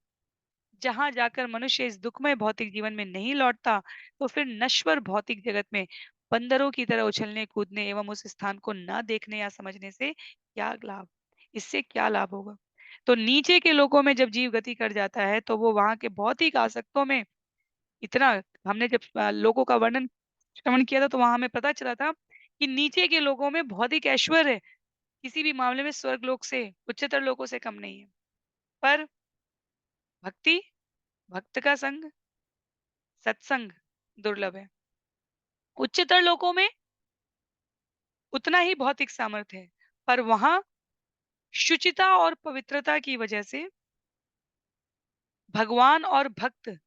जहां जाकर मनुष्य इस दुखमय भौतिक जीवन में नहीं लौटता, तो फिर नश्वर भौतिक जगत में बंदरों की तरह उछलने कूदने एवं उस स्थान को न देखने या समझने से क्या लाभ, इससे क्या लाभ होगा। तो नीचे के लोकों में जब जीव गति कर जाता है, तो वो वहां के भौतिक आसक्तों में इतना, हमने जब लोगों का वर्णन श्रवण किया था, तो वहां हमें पता चला था कि नीचे के लोगों में भौतिक ऐश्वर्य किसी भी मामले में स्वर्ग लोक से, उच्चतर लोकों से कम नहीं है। पर भक्ति, भक्त का संग, सत्संग दुर्लभ है। उच्चतर लोकों में उतना ही भौतिक सामर्थ्य है, पर वहां शुचिता और पवित्रता की वजह से भगवान और भक्त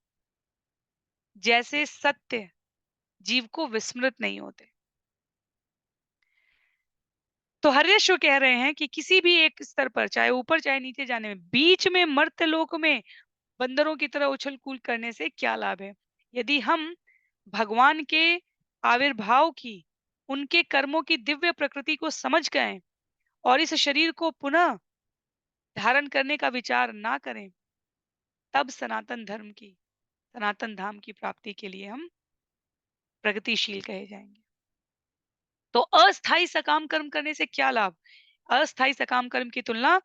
जैसे सत्य जीव को विस्मृत नहीं होते। तो हर्यश्व कह रहे हैं कि किसी भी एक स्तर पर, चाहे ऊपर चाहे नीचे जाने में, बीच में मर्त्य लोक में बंदरों की तरह उछल कूद करने से क्या लाभ है। यदि हम भगवान के आविर्भाव की, उनके कर्मों की दिव्य प्रकृति को समझ गए और इस शरीर को पुनः धारण करने का विचार ना करें, तब सनातन धर्म की, सनातन धाम की प्राप्ति के लिए हम प्रगतिशील कहे जाएंगे। तो अस्थाई सकाम कर्म करने से क्या लाभ। अस्थाई सकाम कर्म की तुलना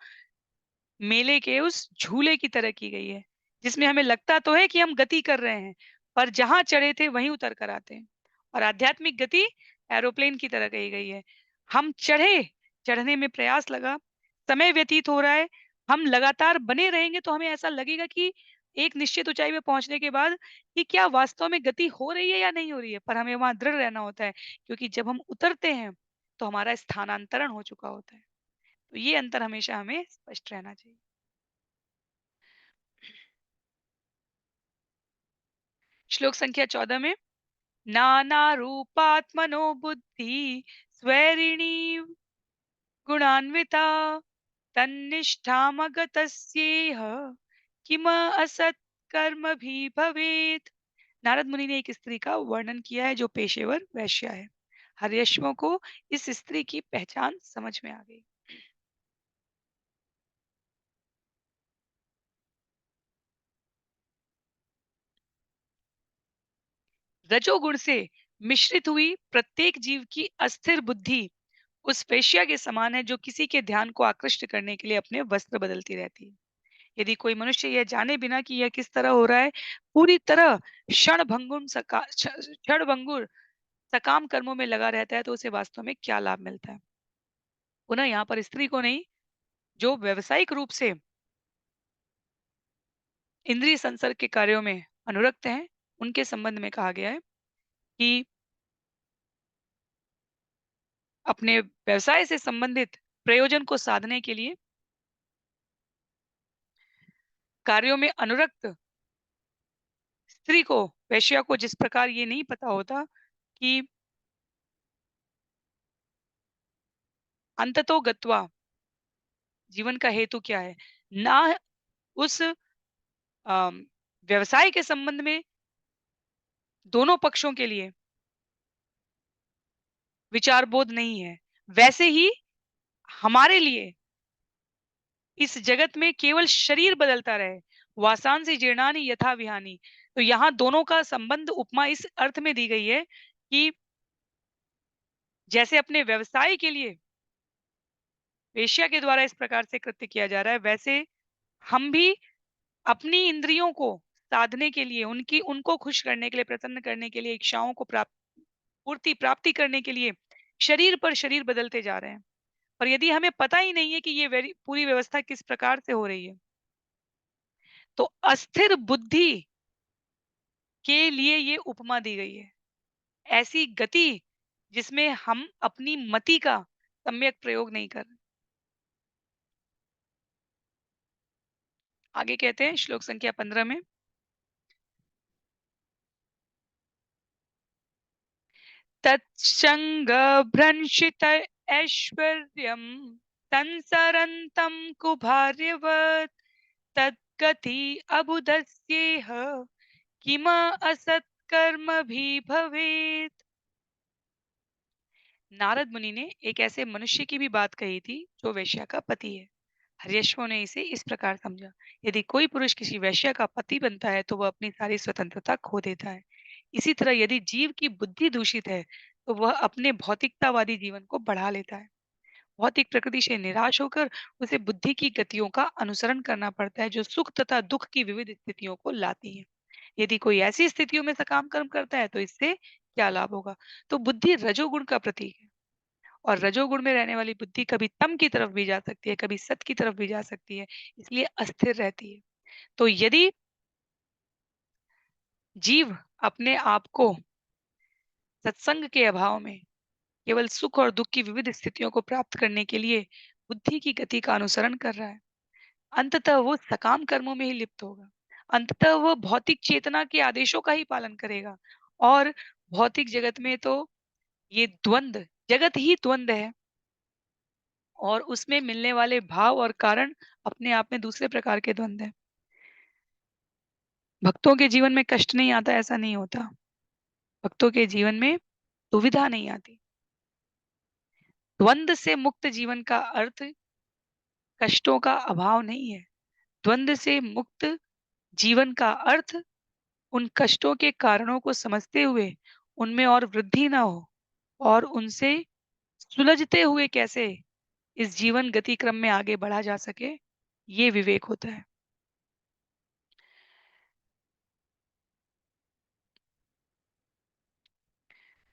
मेले के उस झूले की तरह की गई है, जिसमें हमें लगता तो है कि हम गति कर रहे हैं, पर जहां चढ़े थे वहीं उतर कर आते हैं। और आध्यात्मिक गति एरोप्लेन की तरह कही गई है। हम चढ़े, चढ़ने में प्रयास लगा, समय व्यतीत हो रहा है, हम लगातार बने रहेंगे तो हमें ऐसा लगेगा कि एक निश्चित ऊंचाई पे पहुंचने के बाद कि क्या वास्तव में गति हो रही है या नहीं हो रही है, पर हमें वहां दृढ़ रहना होता है, क्योंकि जब हम उतरते हैं तो हमारा स्थानांतरण हो चुका होता है। तो ये अंतर हमेशा हमें स्पष्ट रहना चाहिए। श्लोक संख्या 14 में, नाना रूपात्मनो बुद्धि स्वैरिणी गुणान्विता तन्निष्ठामगतस्येह किम असत् कर्म भी भवेत। नारद मुनि ने एक स्त्री का वर्णन किया है जो पेशेवर वैश्या है। हर्यश्वों को इस स्त्री की पहचान समझ में आ गई। रजोगुण से मिश्रित हुई प्रत्येक जीव की अस्थिर बुद्धि उस वेश्या के समान है, जो किसी के ध्यान को आकृष्ट करने के लिए अपने वस्त्र बदलती रहती है। यदि कोई मनुष्य यह जाने बिना कि यह किस तरह हो रहा है, पूरी तरह क्षणभंगुर सकाम कर्मों में लगा रहता है तो उसे वास्तव में क्या लाभ मिलता है। पुनः यहाँ पर स्त्री को नहीं, जो व्यावसायिक रूप से इंद्रिय संसर्ग के कार्यों में अनुरक्त हैं, उनके संबंध में कहा गया है कि अपने व्यवसाय से संबंधित प्रयोजन को साधने के लिए कार्यों में अनुरक्त स्त्री को, वेश्या को जिस प्रकार ये नहीं पता होता कि अंततो गत्वा जीवन का हेतु क्या है, ना उस व्यवसाय के संबंध में दोनों पक्षों के लिए विचार बोध नहीं है, वैसे ही हमारे लिए इस जगत में केवल शरीर बदलता रहे, वासांसि जीर्णानि यथा विहानि। तो यहाँ दोनों का संबंध उपमा इस अर्थ में दी गई है कि जैसे अपने व्यवसाय के लिए वेश्या के द्वारा इस प्रकार से कृत्य किया जा रहा है, वैसे हम भी अपनी इंद्रियों को साधने के लिए, उनकी उनको खुश करने के लिए, प्रसन्न करने के लिए, इच्छाओं को प्राप्ति करने के लिए शरीर पर शरीर बदलते जा रहे हैं। और यदि हमें पता ही नहीं है कि ये पूरी व्यवस्था किस प्रकार से हो रही है, तो अस्थिर बुद्धि के लिए ये उपमा दी गई है। ऐसी गति जिसमें हम अपनी मति का सम्यक प्रयोग नहीं कर रहे। आगे कहते हैं श्लोक संख्या 15 में, तत्संगभ्रंशित ऐश्वर्यं संसरन्तं कुभार्यवत् तद्गति अबुधस्येह किम असत्कर्मभिः भवेत्। नारद मुनि ने एक ऐसे मनुष्य की भी बात कही थी जो वेश्या का पति है। हर्यश्वों ने इसे इस प्रकार समझा, यदि कोई पुरुष किसी वेश्या का पति बनता है तो वह अपनी सारी स्वतंत्रता खो देता है। इसी तरह यदि जीव की बुद्धि दूषित है तो वह अपने भौतिकतावादी जीवन को बढ़ा लेता है। भौतिक प्रकृति से निराश होकर उसे बुद्धि की गतियों का अनुसरण करना पड़ता है जो सुख तथा दुख की विविध स्थितियों को लाती है। यदि कोई ऐसी स्थितियों में सकाम कर्म करता है तो इससे क्या लाभ होगा। तो बुद्धि रजोगुण का प्रतीक है, और रजोगुण में रहने वाली बुद्धि कभी तम की तरफ भी जा सकती है, कभी सत की तरफ भी जा सकती है, इसलिए अस्थिर रहती है। तो यदि जीव अपने आप को सत्संग के अभाव में केवल सुख और दुख की विविध स्थितियों को प्राप्त करने के लिए बुद्धि की गति का अनुसरण कर रहा है, अंततः वो सकाम कर्मों में ही लिप्त होगा। अंततः वो भौतिक चेतना के आदेशों का ही पालन करेगा। और भौतिक जगत में तो ये द्वंद, जगत ही द्वंद है, और उसमें मिलने वाले भाव और कारण अपने आप में दूसरे प्रकार के द्वंद है। भक्तों के जीवन में कष्ट नहीं आता, ऐसा नहीं होता। भक्तों के जीवन में दुविधा नहीं आती। द्वंद से मुक्त जीवन का अर्थ कष्टों का अभाव नहीं है। द्वंद से मुक्त जीवन का अर्थ उन कष्टों के कारणों को समझते हुए उनमें और वृद्धि ना हो, और उनसे सुलझते हुए कैसे इस जीवन गति क्रम में आगे बढ़ा जा सके, ये विवेक होता है।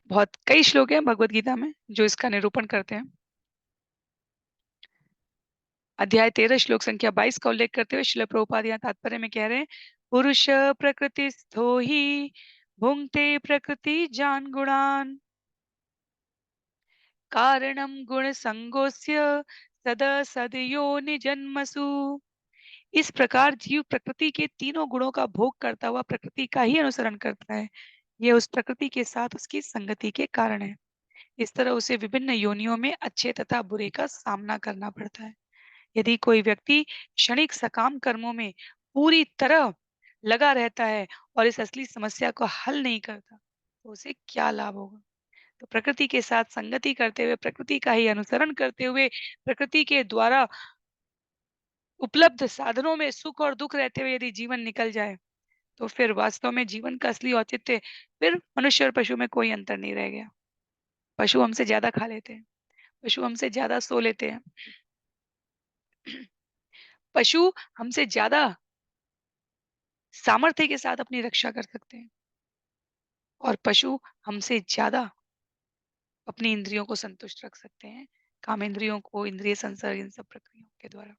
बहुत कई श्लोक हैं भगवत गीता में जो इसका निरूपण करते हैं। अध्याय 13 श्लोक संख्या 22 का उल्लेख करते हुए श्रील प्रभुपाद यहाँ तात्पर्य में कह रहे हैं, पुरुष प्रकृतिस्थो ही भुंक्ते प्रकृति जान गुणान कारणम गुण संगोस्य सद सदयो निजन्मसु। इस प्रकार जीव प्रकृति के तीनों गुणों का भोग करता हुआ प्रकृति का ही अनुसरण करता है। यह उस प्रकृति के साथ उसकी संगति के कारण है। इस तरह उसे विभिन्न योनियों में अच्छे तथा बुरे का सामना करना पड़ता है। यदि कोई व्यक्ति क्षणिक सकाम कर्मों में पूरी तरह लगा रहता है और इस असली समस्या को हल नहीं करता तो उसे क्या लाभ होगा। तो प्रकृति के साथ संगति करते हुए, प्रकृति का ही अनुसरण करते हुए, प्रकृति के द्वारा उपलब्ध साधनों में सुख और दुख रहते हुए यदि जीवन निकल जाए तो फिर वास्तव में जीवन का असली औचित्य, फिर मनुष्य और पशु में कोई अंतर नहीं रह गया। पशु हमसे ज्यादा खा लेते हैं, पशु हमसे ज्यादा सो लेते हैं, पशु हमसे ज्यादा सामर्थ्य के साथ अपनी रक्षा कर सकते हैं, और पशु हमसे ज्यादा अपनी इंद्रियों को संतुष्ट रख सकते हैं, कामेंद्रियों को, इंद्रिय संसर्ग, इन सब प्रक्रियाओं के द्वारा।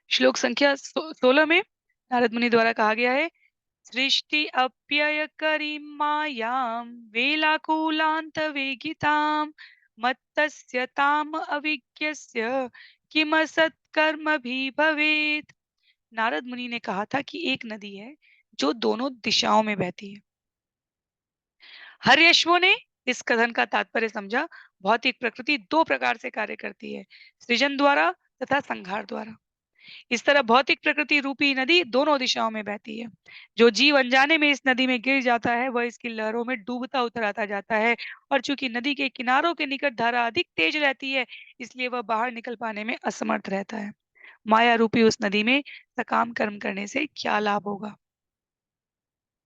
श्लोक संख्या 16 में नारद मुनि द्वारा कहा गया है, सृष्टि अप्यय करीं मायां वेलाकुलांत वेगितां मत्तस्य ताम अविज्ञस्य किमसत्कर्म भी भवेत्। नारद मुनि ने कहा था कि एक नदी है जो दोनों दिशाओं में बहती है। हर्यश्वों ने इस कथन का तात्पर्य समझा, भौतिक प्रकृति दो प्रकार से कार्य करती है, सृजन द्वारा तथा संहार द्वारा। इस तरह भौतिक प्रकृति रूपी नदी दोनों दिशाओं में बहती है। जो जीव अनजाने में इस नदी में गिर जाता है वह इसकी लहरों में डूबता उतराता जाता है, और चूंकि नदी के किनारों के निकट धारा अधिक तेज रहती है, इसलिए वह बाहर निकल पाने में असमर्थ रहता है। माया रूपी उस नदी में सकाम कर्म करने से क्या लाभ होगा?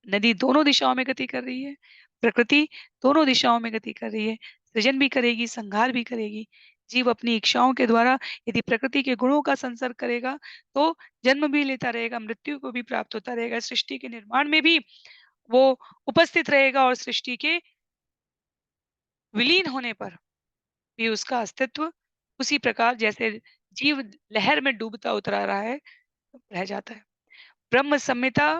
नदी दोनों दिशाओं में गति कर रही है, प्रकृति दोनों दिशाओं में गति कर रही है, सृजन भी करेगी, संहार भी करेगी। जीव अपनी इच्छाओं के द्वारा यदि प्रकृति के गुणों का संसर्ग करेगा तो जन्म भी लेता रहेगा, मृत्यु को भी प्राप्त होता रहेगा, सृष्टि के निर्माण में भी वो उपस्थित रहेगा, और सृष्टि के विलीन होने पर भी उसका अस्तित्व उसी प्रकार जैसे जीव लहर में डूबता उतरा रहा है रह जाता है। ब्रह्म संहिता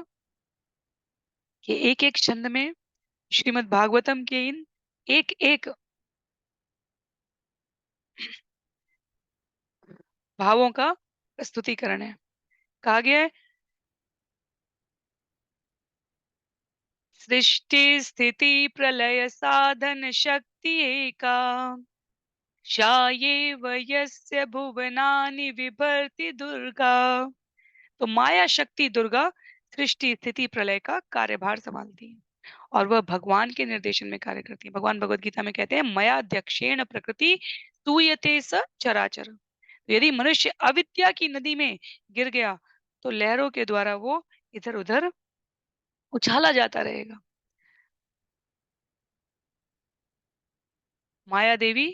के एक एक छंद में श्रीमद् भागवतम के इन एक एक भावों का प्रस्तुतिकरण है। कहा गया है, सृष्टि स्थिति प्रलय साधन शक्ति एका शायेव यस्य भुवनानि विभर्ति दुर्गा। तो माया शक्ति दुर्गा सृष्टि स्थिति प्रलय का कार्यभार संभालती है, और वह भगवान के निर्देशन में कार्य करती है। भगवान भगवत गीता में कहते हैं, मया अध्यक्षेण प्रकृति स्तूयते स चराचर। तो यदि मनुष्य अविद्या की नदी में गिर गया तो लहरों के द्वारा वो इधर उधर उछाला जाता रहेगा। माया देवी,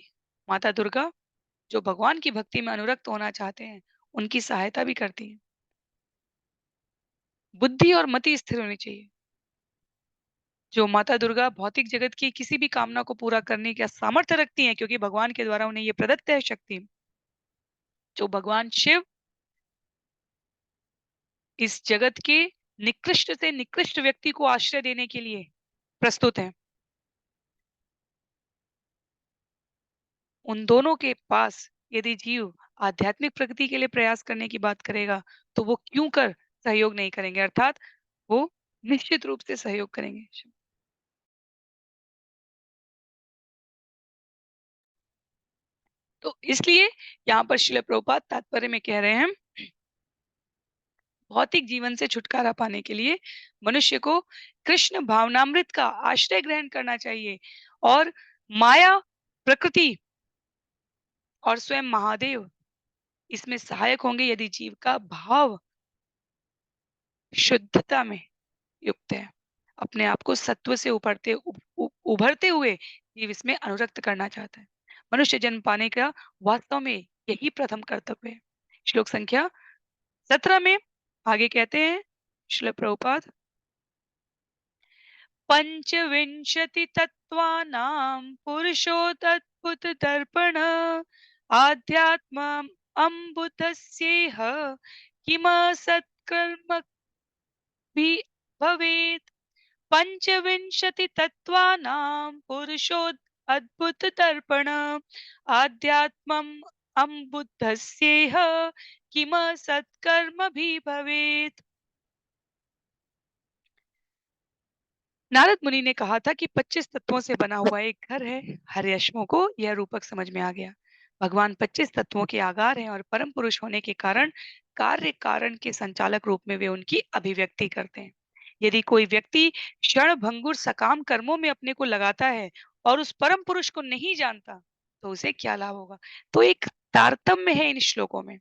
माता दुर्गा, जो भगवान की भक्ति में अनुरक्त होना चाहते हैं उनकी सहायता भी करती हैं। बुद्धि और मति स्थिर होनी चाहिए। जो माता दुर्गा भौतिक जगत की किसी भी कामना को पूरा करने का सामर्थ्य रखती हैं, क्योंकि भगवान के द्वारा उन्हें ये प्रदत्त है शक्ति। जो भगवान शिव इस जगत के निकृष्ट से निकृष्ट व्यक्ति को आश्रय देने के लिए प्रस्तुत हैं, उन दोनों के पास यदि जीव आध्यात्मिक प्रगति के लिए प्रयास करने की बात करेगा तो वो क्यों कर सहयोग नहीं करेंगे, अर्थात वो निश्चित रूप से सहयोग करेंगे। तो इसलिए यहाँ पर श्रील प्रभुपाद तात्पर्य में कह रहे हैं, भौतिक जीवन से छुटकारा पाने के लिए मनुष्य को कृष्ण भावनामृत का आश्रय ग्रहण करना चाहिए, और माया, प्रकृति और स्वयं महादेव इसमें सहायक होंगे यदि जीव का भाव शुद्धता में युक्त है। अपने आप को सत्व से उभरते हुए जीव इसमें अनुरक्त करना चाहता है। मनुष्य जन्म पाने का वास्तव में यही प्रथम कर्तव्य है। श्लोक संख्या 17 में आगे कहते हैं श्रील प्रभुपाद, पंचविंशति तत्वानां पुरुषोतद्भुत दर्पण आध्यात्म अम्बुधस्येह किमसत्कर्म भी भवेत्। पंचविंशति तत्वानां पुरुषोद अद्भुत दर्पण आध्यात्मम अम्बुधस्येह किमसत्कर्म भी भवेत्। नारद मुनि ने कहा था कि 25 तत्वों से बना हुआ एक घर है। हर्यश्वों को यह रूपक समझ में आ गया। भगवान 25 तत्वों के आगार हैं और परम पुरुष होने के कारण कार्य कारण के संचालक रूप में वे उनकी अभिव्यक्ति करते हैं। यदि कोई व्यक्ति क्षण भंगुर सकाम कर्मों में अपने को लगाता है और उस परम पुरुष को नहीं जानता तो उसे क्या लाभ होगा? तो एक तारतम्य है इन श्लोकों में।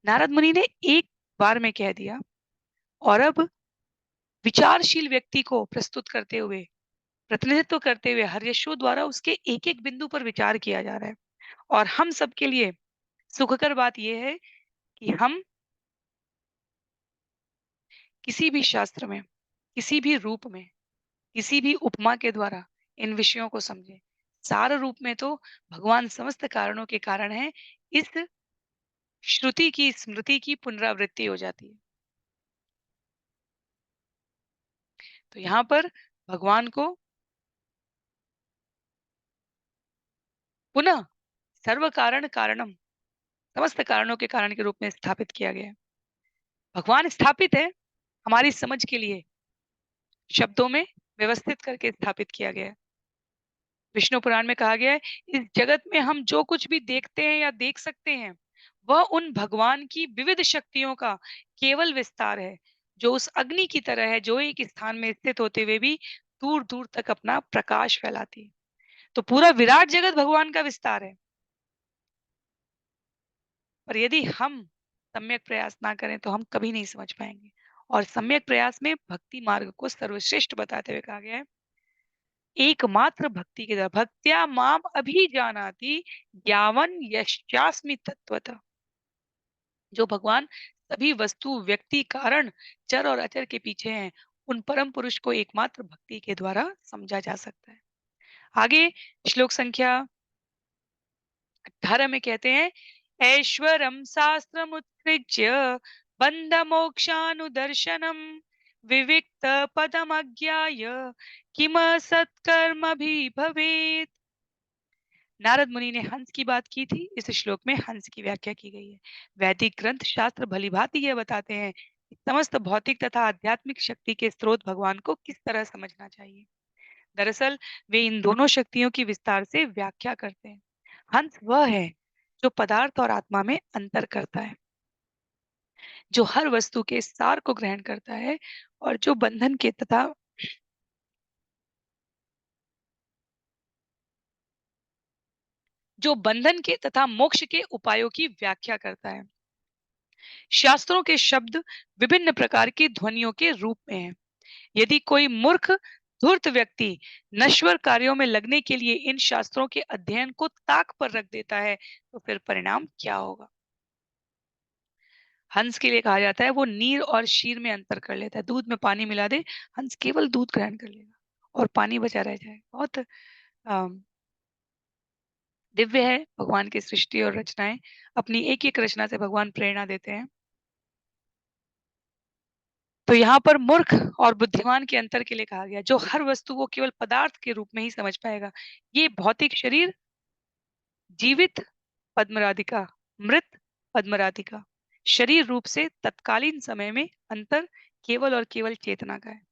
नारद मुनि ने एक बार में कह दिया, और अब विचारशील व्यक्ति को प्रस्तुत करते हुए, प्रतिनिधित्व करते हुए हर्यश्व द्वारा उसके एक एक बिंदु पर विचार किया जा रहा है। और हम सबके लिए सुखकर बात यह है कि हम किसी भी शास्त्र में, किसी भी रूप में, किसी भी उपमा के द्वारा इन विषयों को समझें। सार रूप में तो भगवान समस्त कारणों के कारण है। इस श्रुति की स्मृति की पुनरावृत्ति हो जाती है। तो यहाँ पर भगवान को पुनः सर्व कारण कारणम, समस्त कारणों के कारण के रूप में स्थापित किया गया है। भगवान स्थापित है हमारी समझ के लिए, शब्दों में व्यवस्थित करके स्थापित किया गया है। विष्णु पुराण में कहा गया है, इस जगत में हम जो कुछ भी देखते हैं या देख सकते हैं, वह उन भगवान की विविध शक्तियों का केवल विस्तार है, जो उस अग्नि की तरह है, जो एक स्थान में स्थित होते हुए भी दूर दूर तक अपना प्रकाश फैलाती है। तो पूरा विराट जगत भगवान का विस्तार है। पर यदि हम सम्यक प्रयास ना करें तो हम कभी नहीं समझ पाएंगे। और सम्यक प्रयास में भक्ति मार्ग को सर्वश्रेष्ठ बताते हुए कहा गया है, एकमात्र भक्ति के द्वारा भक्त्या माम अभिजानाति यावन यश्चास्मि तत्वतः। जो भगवान सभी वस्तु व्यक्ति कारण चर और अचर के पीछे हैं, उन परम पुरुष को एकमात्र भक्ति के द्वारा समझा जा सकता है। आगे श्लोक संख्या 18 में कहते हैं, ऐश्वरम शास्त्रमुत्सृज्य बंध मोक्षानुदर्शनम विविक्त पदम अज्ञाय किम सत्कर्म भी भवेत। नारद मुनि ने हंस की बात की थी, इस श्लोक में हंस की व्याख्या की गई है। वैदिक ग्रंथ शास्त्र भलीभांति यह बताते हैं कि समस्त भौतिक तथा आध्यात्मिक शक्ति के स्रोत भगवान को किस तरह समझना चाहिए। दरअसल वे इन दोनों शक्तियों की विस्तार से व्याख्या करते हैं। हंस वह है जो पदार्थ और आत्मा में अंतर करता है, जो हर वस्तु के सार को ग्रहण करता है और जो बंधन के तथा मोक्ष के उपायों की व्याख्या करता है। शास्त्रों के शब्द विभिन्न प्रकार की ध्वनियों के रूप में हैं। यदि कोई मूर्ख धूर्त व्यक्ति नश्वर कार्यों में लगने के लिए इन शास्त्रों के अध्ययन को ताक पर रख देता है, तो फिर परिणाम क्या होगा। हंस के लिए कहा जाता है वो नीर और शीर में अंतर कर लेता है। दूध में पानी मिला दे, हंस केवल दूध ग्रहण कर लेगा और पानी बचा रह जाएगा। बहुत दिव्य है भगवान की सृष्टि और रचनाएं। अपनी एक एक रचना से भगवान प्रेरणा देते हैं। तो यहाँ पर मूर्ख और बुद्धिमान के अंतर के लिए कहा गया, जो हर वस्तु को केवल पदार्थ के रूप में ही समझ पाएगा। ये भौतिक शरीर, जीवित पद्मराधिका, मृत पद्मराधिका, शरीर रूप से तत्कालीन समय में अंतर केवल और केवल चेतना का है।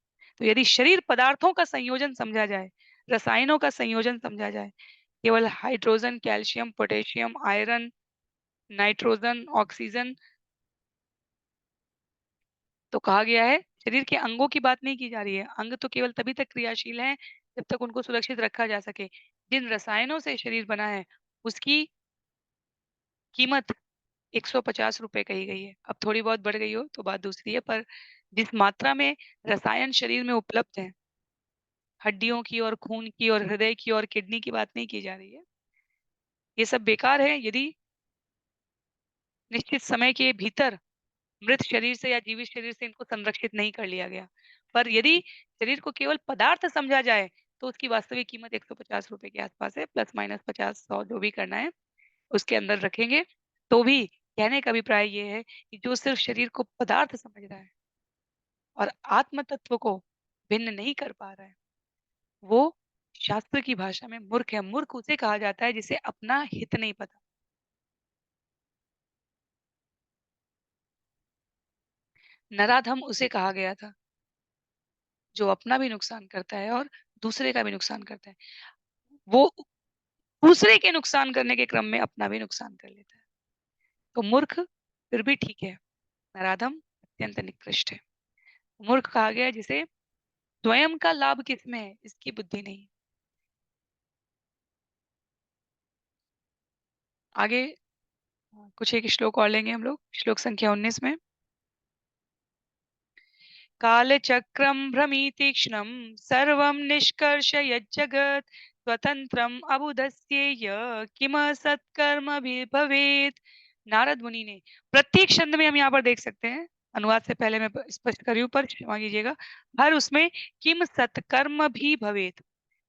तो यदि शरीर पदार्थों का संयोजन समझा जाए, रसायनों का संयोजन समझा जाए, केवल hydrogen, calcium, potassium, iron, nitrogen, oxygen, तो कहा गया है शरीर के अंगों की बात नहीं की जा रही है। अंग तो केवल तभी तक क्रियाशील हैं जब तक उनको सुरक्षित रखा जा सके। जिन रसायनों से शरीर बना है, उसकी कीमत 150 रुपए कही गई है। अब थोड़ी बहुत बढ़ गई हो तो बात दूसरी है, पर जिस मात्रा में रसायन शरीर में उपलब्ध है, हड्डियों की और खून की और हृदय की और किडनी की बात नहीं की जा रही है। ये सब बेकार है यदि निश्चित समय के भीतर मृत शरीर से या जीवित शरीर से इनको संरक्षित नहीं कर लिया गया। पर यदि शरीर को केवल पदार्थ समझा जाए, तो उसकी वास्तविक कीमत 150 रुपए के आसपास है, प्लस माइनस 50 100 जो भी करना है उसके अंदर रखेंगे। तो भी कहने का अभिप्राय ये है कि जो सिर्फ शरीर को पदार्थ समझ रहा है और आत्म तत्व को भिन्न नहीं कर पा रहा है, वो शास्त्र की भाषा में मूर्ख है। मूर्ख उसे कहा जाता है जिसे अपना हित नहीं पता। नराधम उसे कहा गया था जो अपना भी नुकसान करता है और दूसरे का भी नुकसान करता है। वो दूसरे के नुकसान करने के क्रम में अपना भी नुकसान कर लेता है। तो मूर्ख फिर भी ठीक है, नराधम अत्यंत निकृष्ट है। मूर्ख कहा गया है जिसे स्वयं का लाभ किसमें है, इसकी बुद्धि नहीं। आगे कुछ एक श्लोक और लेंगे हम लोग, श्लोक संख्या 19 में। कालचक्रं भ्रमीतीक्ष्णं सर्वं निष्कर्ष यज्जगत् स्वतंत्रम अबुधस्येय किम सत्कर्म भी भवेत्। नारद मुनि ने प्रत्येक छंद में हम यहाँ पर देख सकते हैं, अनुवाद से पहले मैं स्पष्ट कर रही हूँ पर क्षमा कीजिएगा, हर उसमें किम सत्कर्म भी भवेत्,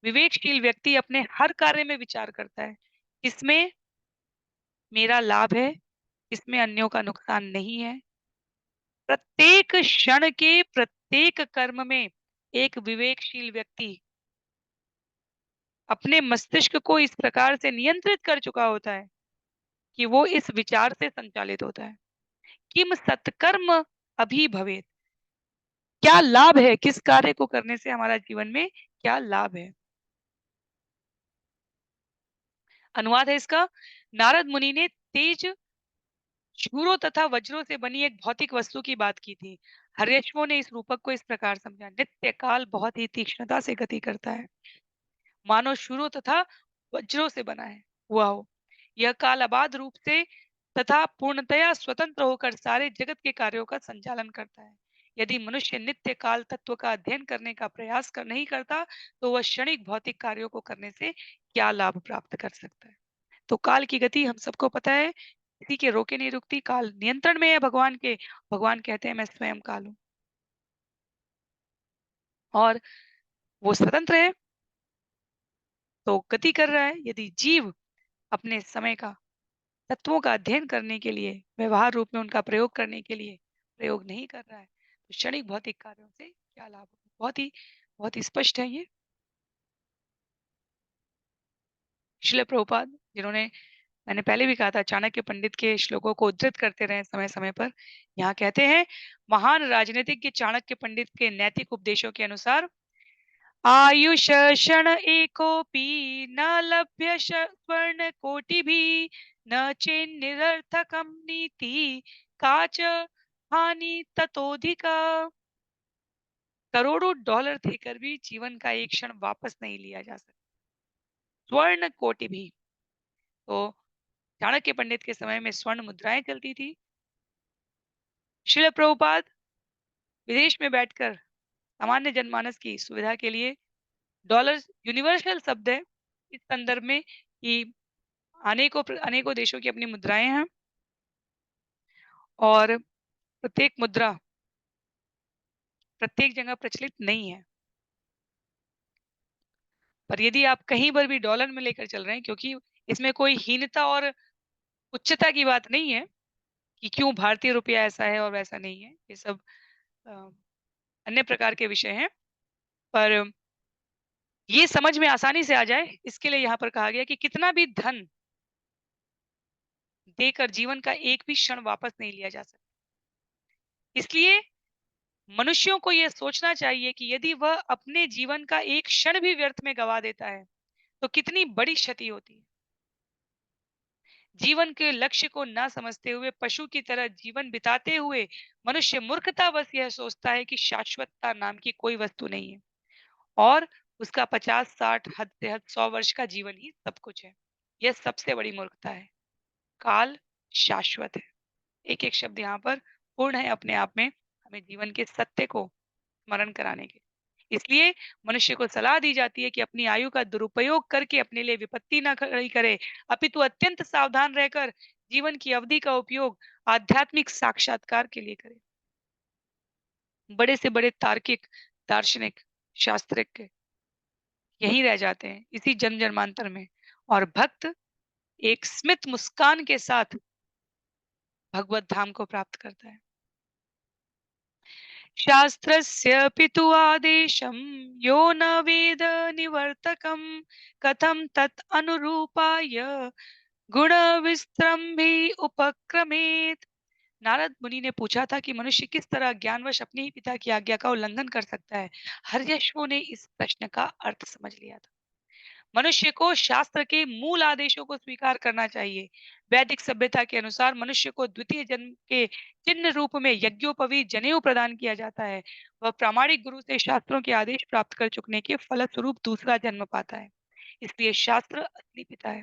विवेकशील व्यक्ति अपने हर कार्य में विचार करता है, किसमें मेरा लाभ है, किसमें अन्यों का नुकसान नहीं है। प्रत्येक क्षण के प्रत्येक कर्म में एक विवेकशील व्यक्ति अपने मस्तिष्क को इस प्रकार से नियंत्रित कर चुका होता है कि वो इस विचार से संचालित होता है, किम सत्कर्म अभिभवेत्। क्या लाभ है, किस कार्य को करने से हमारा जीवन में क्या लाभ है। अनुवाद है इसका। नारद मुनि ने तेज शूरों तथा वज्रों से बनी एक भौतिक वस्तु की बात की थी। हर्यश्वों ने इस रूपक को इस प्रकार समझा, नित्य काल बहुत ही तीक्ष्णता से गति करता है, मानो शूरों तथा वज्रों से बना है। वाह! यह काल अबाध रूप से तथा पूर्णतया स्वतंत्र होकर सारे जगत के कार्यों का संचालन करता है। यदि मनुष्य नित्य काल तत्व का अध्ययन करने का प्रयास नहीं करता, तो वह क्षणिक भौतिक कार्यों को करने से क्या लाभ प्राप्त कर सकता है। तो काल की गति हम सबको पता है, किसी के रोके नहीं रुकती, काल नियंत्रण में है भगवान के। भगवान कहते हैं मैं स्वयं काल हूँ और वो स्वतंत्र है, तो गति कर रहा है। यदि जीव अपने समय का तत्वों का अध्ययन करने के लिए, व्यवहार रूप में उनका प्रयोग करने के लिए प्रयोग नहीं कर रहा है, तो क्षणिक भौतिक कार्यों से क्या लाभ होगा। बहुत ही स्पष्ट है ये। श्रील प्रभुपाद, जिन्होंने, मैंने पहले भी कहा था, चाणक्य पंडित के श्लोकों को उद्धृत करते रहे समय समय पर। यहाँ कहते हैं, महान राजनीतिज्ञ चाणक्य पंडित के नैतिक उपदेशों के अनुसार, आयुष क्षण एकोपि न लभ्य स्वर्ण कोटि भी न चेन निरर्थकम नीति काच हानि ततोधिका। करोड़ों डॉलर देकर भी जीवन का एक क्षण वापस नहीं लिया जा सकता, स्वर्ण कोटि भी। तो चाणक्य पंडित के समय में स्वर्ण मुद्राएं चलती थी। श्रील प्रभुपाद विदेश में बैठकर सामान्य जनमानस की सुविधा के लिए, डॉलर यूनिवर्सल शब्द है इस संदर्भ में कि अनेकों देशों की अपनी मुद्राएं हैं और प्रत्येक मुद्रा प्रत्येक जगह प्रचलित नहीं है। पर यदि आप कहीं पर भी डॉलर में लेकर चल रहे हैं, क्योंकि इसमें कोई हीनता और उच्चता की बात नहीं है कि क्यों भारतीय रुपया ऐसा है और वैसा नहीं है, ये सब अ, अन्य प्रकार के विषय हैं। पर ये समझ में आसानी से आ जाए, इसके लिए यहाँ पर कहा गया कि कितना भी धन देकर जीवन का एक भी क्षण वापस नहीं लिया जा सकता। इसलिए मनुष्यों को यह सोचना चाहिए कि यदि वह अपने जीवन का एक क्षण भी व्यर्थ में गवा देता है, तो कितनी बड़ी क्षति होती है। जीवन के लक्ष्य को ना समझते हुए पशु की तरह जीवन बिताते हुए मनुष्य मूर्खतावश यह सोचता है कि शाश्वतता नाम की कोई वस्तु नहीं है और उसका 50 60 हद से हद 100 वर्ष का जीवन ही सब कुछ है। यह सबसे बड़ी मूर्खता है। काल शाश्वत है। एक एक शब्द यहाँ पर पूर्ण है अपने आप में, हमें जीवन के सत्य को स्मरण कराने के। इसलिए मनुष्य को सलाह दी जाती है कि अपनी आयु का दुरुपयोग करके अपने लिए विपत्ति ना खड़ी करे, अपितु अत्यंत सावधान रहकर जीवन की अवधि का उपयोग आध्यात्मिक साक्षात्कार के लिए करे। बड़े से बड़े तार्किक, दार्शनिक, शास्त्रज्ञ यहीं रह जाते हैं, इसी जन जन्मांतर में, और भक्त एक स्मित मुस्कान के साथ भगवत धाम को प्राप्त करता है। शास्त्रस्य पितु आदेशं यो न वेद निवर्तकं कथं तत् अनुरूपाय गुण विस्त्रम्भि उपक्रमेत। नारद मुनि ने पूछा था कि मनुष्य किस तरह ज्ञानवश अपने ही पिता की आज्ञा का उल्लंघन कर सकता है। हर्यश्वों ने इस प्रश्न का अर्थ समझ लिया था। मनुष्य को शास्त्र के मूल आदेशों को स्वीकार करना चाहिए। वैदिक सभ्यता के अनुसार मनुष्य को द्वितीय जन्म के चिन्ह रूप में यज्ञोपवीत जनेऊ प्रदान किया जाता है। वह प्रामाणिक गुरु से शास्त्रों के आदेश प्राप्त कर चुकने के फलस्वरूप दूसरा जन्म पाता है। इसलिए शास्त्र असली पिता है।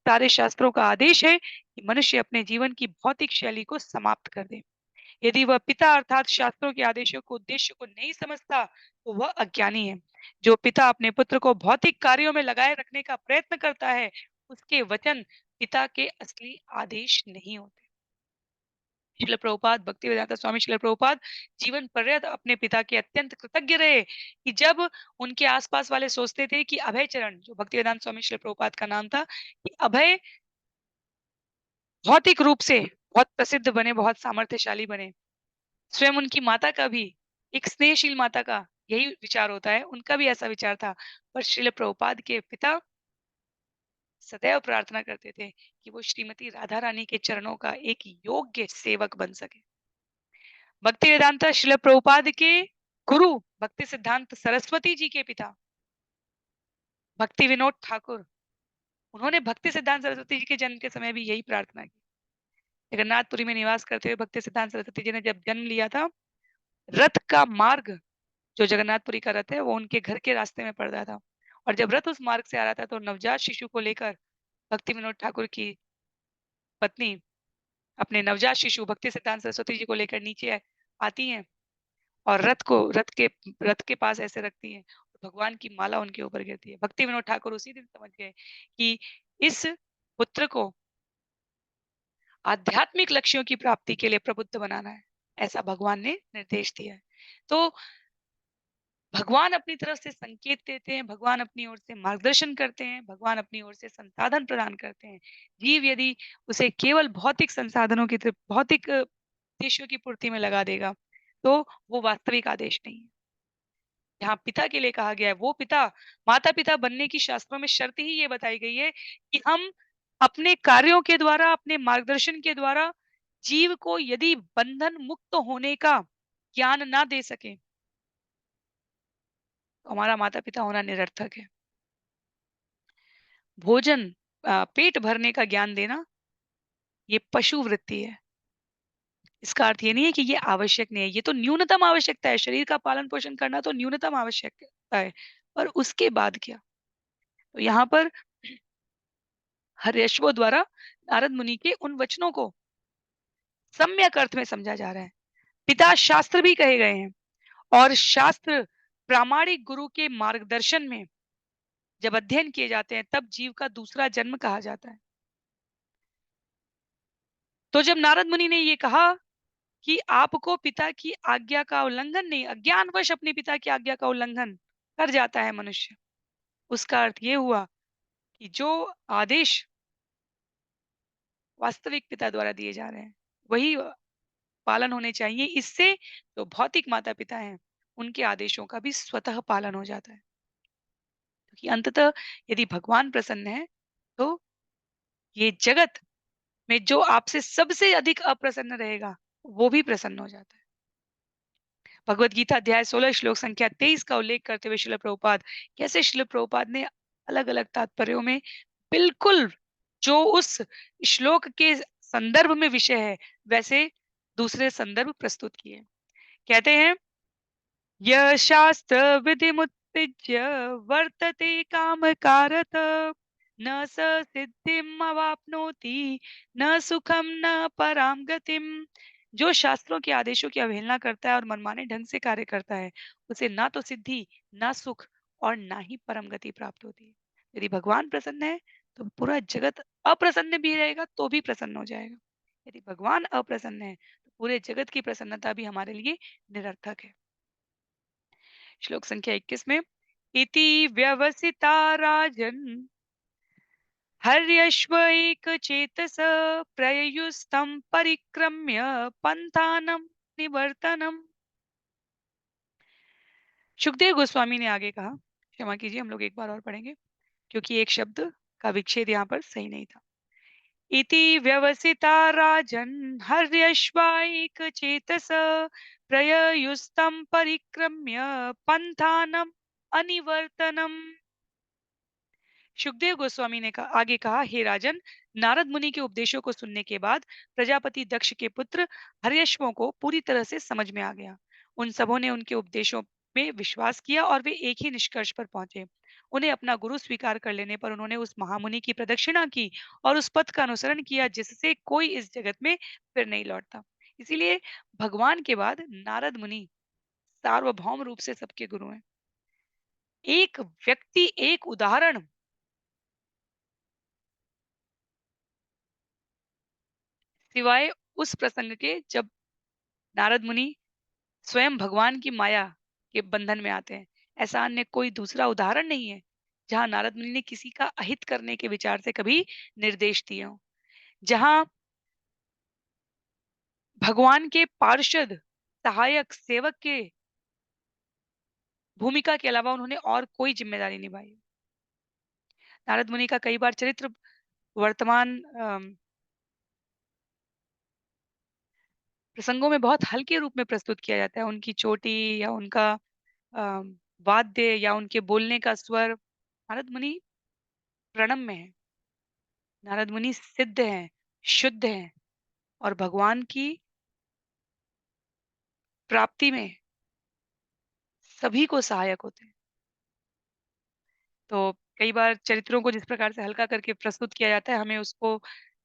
सारे शास्त्रों का आदेश है कि मनुष्य अपने जीवन की भौतिक शैली को समाप्त कर दे। यदि वह पिता अर्थात शास्त्रों के आदेशों को उद्देश्य को नहीं समझता, तो वह अज्ञानी है। जो पिता अपने पुत्र को भौतिक कार्यों में लगाए रखने का प्रयत्न करता है, उसके वचन पिता के असली आदेश नहीं होते। शिल प्रभुपाद भक्तिवेदांता स्वामी शिल प्रभुपाद जीवन पर्यंत अपने पिता के अत्यंत कृतज्ञ रहे कि जब उनके आसपास वाले सोचते थे कि अभय चरण, जो भक्तिवेदांत स्वामी शिल प्रभुपाद का नाम था, कि अभय भौतिक रूप से बहुत प्रसिद्ध बने, बहुत सामर्थ्यशाली बने। स्वयं उनकी माता का भी, एक स्नेहशील माता का यही विचार होता है, उनका भी ऐसा विचार था। पर श्रील प्रभुपाद के पिता सदैव प्रार्थना करते थे कि वो श्रीमती राधा रानी के चरणों का एक योग्य सेवक बन सके। भक्ति वेदांता श्रील प्रभुपाद के गुरु भक्ति सिद्धांत सरस्वती जी के पिता भक्ति विनोद ठाकुर, उन्होंने भक्ति सिद्धांत सरस्वती जी के जन्म के समय भी यही प्रार्थना की। जगन्नाथपुरी में निवास करते हुए भक्ति सिद्धांत सरस्वती जी ने जब जन्म लिया था, रथ का मार्ग, जो जगन्नाथपुरी का रथ है, वो उनके घर के रास्ते में पड़ रहा था। और जब रथ उस मार्ग से आ रहा था, तो नवजात शिशु को लेकर भक्ति विनोद ठाकुर की पत्नी अपने नवजात शिशु भक्ति सिद्धांत सरस्वती जी को लेकर नीचे आती हैं और रथ के पास ऐसे रखती हैं। भगवान की माला उनके ऊपर गिरती है। भक्ति विनोद ठाकुर उसी दिन समझ गए कि इस पुत्र को आध्यात्मिक लक्ष्यों की प्राप्ति के लिए प्रबुद्ध बनाना है, ऐसा भगवान ने निर्देश दिया है। तो भगवान अपनी तरफ से संकेत देते हैं, भगवान अपनी ओर से मार्गदर्शन करते हैं, भगवान अपनी ओर से संसाधन प्रदान करते हैं। जीव यदि उसे केवल भौतिक संसाधनों की तरफ, भौतिक उद्देश्यों की पूर्ति में लगा देगा, तो वो वास्तविक आदेश नहीं है। यहाँ पिता के लिए कहा गया है, वो पिता, माता-पिता बनने की शास्त्रों में शर्त ही ये बताई गई है कि हम अपने कार्यों के द्वारा, अपने मार्गदर्शन के द्वारा जीव को यदि बंधन मुक्त होने का ज्ञान ना दे सके, तो हमारा माता-पिता होना निरर्थक है। भोजन पेट भरने का ज्ञान देना, ये पशु वृत्ति है। इसका अर्थ ये नहीं है कि ये आवश्यक नहीं है, ये तो न्यूनतम आवश्यकता है, शरीर का पालन-पोषण करना तो न्यूनतम आवश्यकता है, पर उसके बाद क्या? तो यहाँ पर हर्यश्वो द्वारा नारद मुनि के उन वचनों को सम्यक अर्थ में समझा जा रहा है। पिता शास्त्र भी कहे गए हैं और शास्त्र प्रामाणिक गुरु के मार्गदर्शन में जब अध्ययन किए जाते हैं, तब जीव का दूसरा जन्म कहा जाता है। तो जब नारद मुनि ने ये कहा कि आपको पिता की आज्ञा का उल्लंघन नहीं, अज्ञानवश अपने पिता की आज्ञा का उल्लंघन कर जाता है मनुष्य, उसका अर्थ ये हुआ कि जो आदेश वास्तविक पिता द्वारा दिए जा रहे हैं, वही पालन होने चाहिए। इससे जो भौतिक माता-पिता हैं, उनके आदेशों का भी स्वतः पालन हो जाता है। क्योंकि अंततः यदि भगवान प्रसन्न है, तो ये जगत में जो आपसे सबसे अधिक अप्रसन्न रहेगा, वो भी प्रसन्न हो जाता है। भगवद गीता अध्याय 16 श्लोक संख्या 23 का उल्लेख करते हुए श्रील प्रभुपाद, कैसे श्रील प्रभुपाद ने अलग-अलग तात्पर्यों में बिल्कुल जो उस श्लोक के संदर्भ में विषय है, वैसे दूसरे संदर्भ प्रस्तुत किए। कहते हैं, यह शास्त्र विधिमुत्तिज्य वर्तते कामकारत न स सिद्धिम अवाप्नोति न सुखम न पराम गतिम। जो शास्त्रों के आदेशों की अवहेलना करता है और मनमाने ढंग से कार्य करता है, उसे ना तो सिद्धि, ना सुख और ना ही परम गति प्राप्त होती है। यदि भगवान प्रसन्न है, तो पूरा जगत अप्रसन्न भी रहेगा तो भी प्रसन्न हो जाएगा। यदि भगवान अप्रसन्न है, तो पूरे जगत की प्रसन्नता भी हमारे लिए निरर्थक है। श्लोक संख्या 21 में, इति व्यवसिता राजन हर्यश्व चेतस प्रयुस्तं परिक्रम्य पंथानम निवर्तनम। सुखदेव गोस्वामी ने आगे कहा, क्षमा कीजिए, हम लोग एक बार और पढ़ेंगे क्योंकि एक शब्द का विच्छेद यहाँ पर सही नहीं था। इति व्यवसिता राजन हर्यश्वाइक चेतस प्रयुस्तं परिक्रम्य पंथानम अनिवर्तनम। सुखदेव गोस्वामी ने आगे कहा, हे राजन, नारद मुनि के उपदेशों को सुनने के बाद प्रजापति दक्ष के पुत्र हर्यश्वों को पूरी तरह से समझ में आ गया। उन सबों ने उनके उपदेशों में विश्वास किया और वे एक ही निष्कर्ष पर पहुंचे। उन्हें अपना गुरु स्वीकार कर लेने पर उन्होंने उस महामुनि की प्रदक्षिणा की और उस पथ का अनुसरण किया जिससे कोई इस जगत में फिर नहीं लौटता। इसीलिए भगवान के बाद नारद मुनि सार्वभौम रूप से सबके गुरु हैं। एक व्यक्ति, एक उदाहरण सिवाय उस प्रसंग के जब नारद मुनि स्वयं भगवान की माया के बंधन में आते हैं। ऐसा अन्य कोई दूसरा उदाहरण नहीं है, जहाँ नारद मुनि ने किसी का अहित करने के विचार से कभी निर्देश दिए हों। जहाँ भगवान के पार्षद, सहायक, सेवक के भूमिका के अलावा उन्होंने और कोई ज़िम्मेदारी निभाई। नारद मुनि का कई बार चरित्र वर्तमान प्रसंगों में बहुत हल्के रूप में प्रस्तुत किया जाता है। उनकी चोटी या उनका अ, वाद्य या उनके बोलने का स्वर, नारद मुनि प्रणम्य हैं। नारद मुनि सिद्ध हैं, शुद्ध हैं और भगवान की प्राप्ति में सभी को सहायक होते हैं। तो कई बार चरित्रों को जिस प्रकार से हल्का करके प्रस्तुत किया जाता है, हमें उसको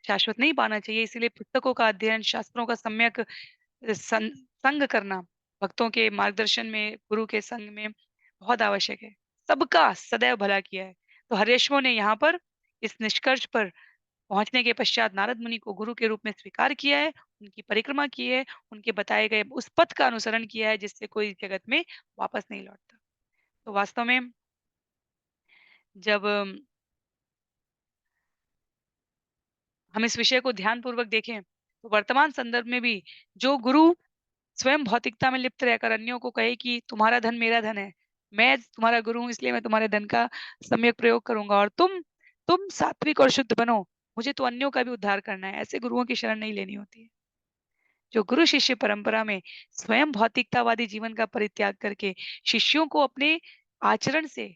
शाश्वत नहीं पाना चाहिए। इसीलिए पुस्तकों का अध्ययन, शास्त्रों का सम्यक सं संग करना, भक्तों के मार्गदर्शन में, गुरु के संग में बहुत आवश्यक है। सबका सदैव भला किया है। तो हर्षियों ने यहाँ पर इस निष्कर्ष पर पहुँचने के पश्चात नारद मुनि को गुरु के रूप में स्वीकार किया है, उनकी परिक्रमा की है, उनके बताए गए उस पथ का अनुसरण किया है जिससे कोई जगत में वापस नहीं लौटता। तो वास्तव में जब हम इस विषय को ध्यानपूर्वक देखें, तो वर्तमान संदर्भ में भी जो गुरु स्वयं भौतिकता में लिप्त रहकर अन्यों को कहे कि तुम्हारा धन मेरा धन है, मैं तुम्हारा गुरु हूँ इसलिए मैं तुम्हारे धन का सम्यक प्रयोग करूँगा और तुम सात्विक और शुद्ध बनो, मुझे तो अन्यों का भी उद्धार करना है। ऐसे गुरुओं की शरण नहीं लेनी होती है। जो गुरु शिष्य परंपरा में स्वयं भौतिकतावादी जीवन का परित्याग करके शिष्यों को अपने आचरण से,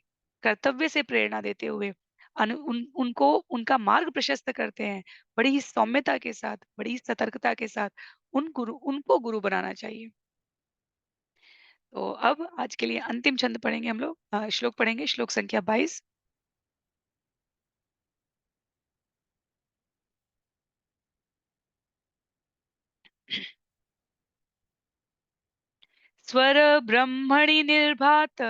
कर्तव्य से प्रेरणा देते हुए उनको उनका मार्ग प्रशस्त करते हैं, बड़ी ही सौम्यता के साथ, बड़ी ही सतर्कता के साथ उनको गुरु बनाना चाहिए। तो अब आज के लिए अंतिम छंद पढ़ेंगे हम लोग, श्लोक पढ़ेंगे, श्लोक संख्या 22। स्वर ब्रह्मणि निर्भात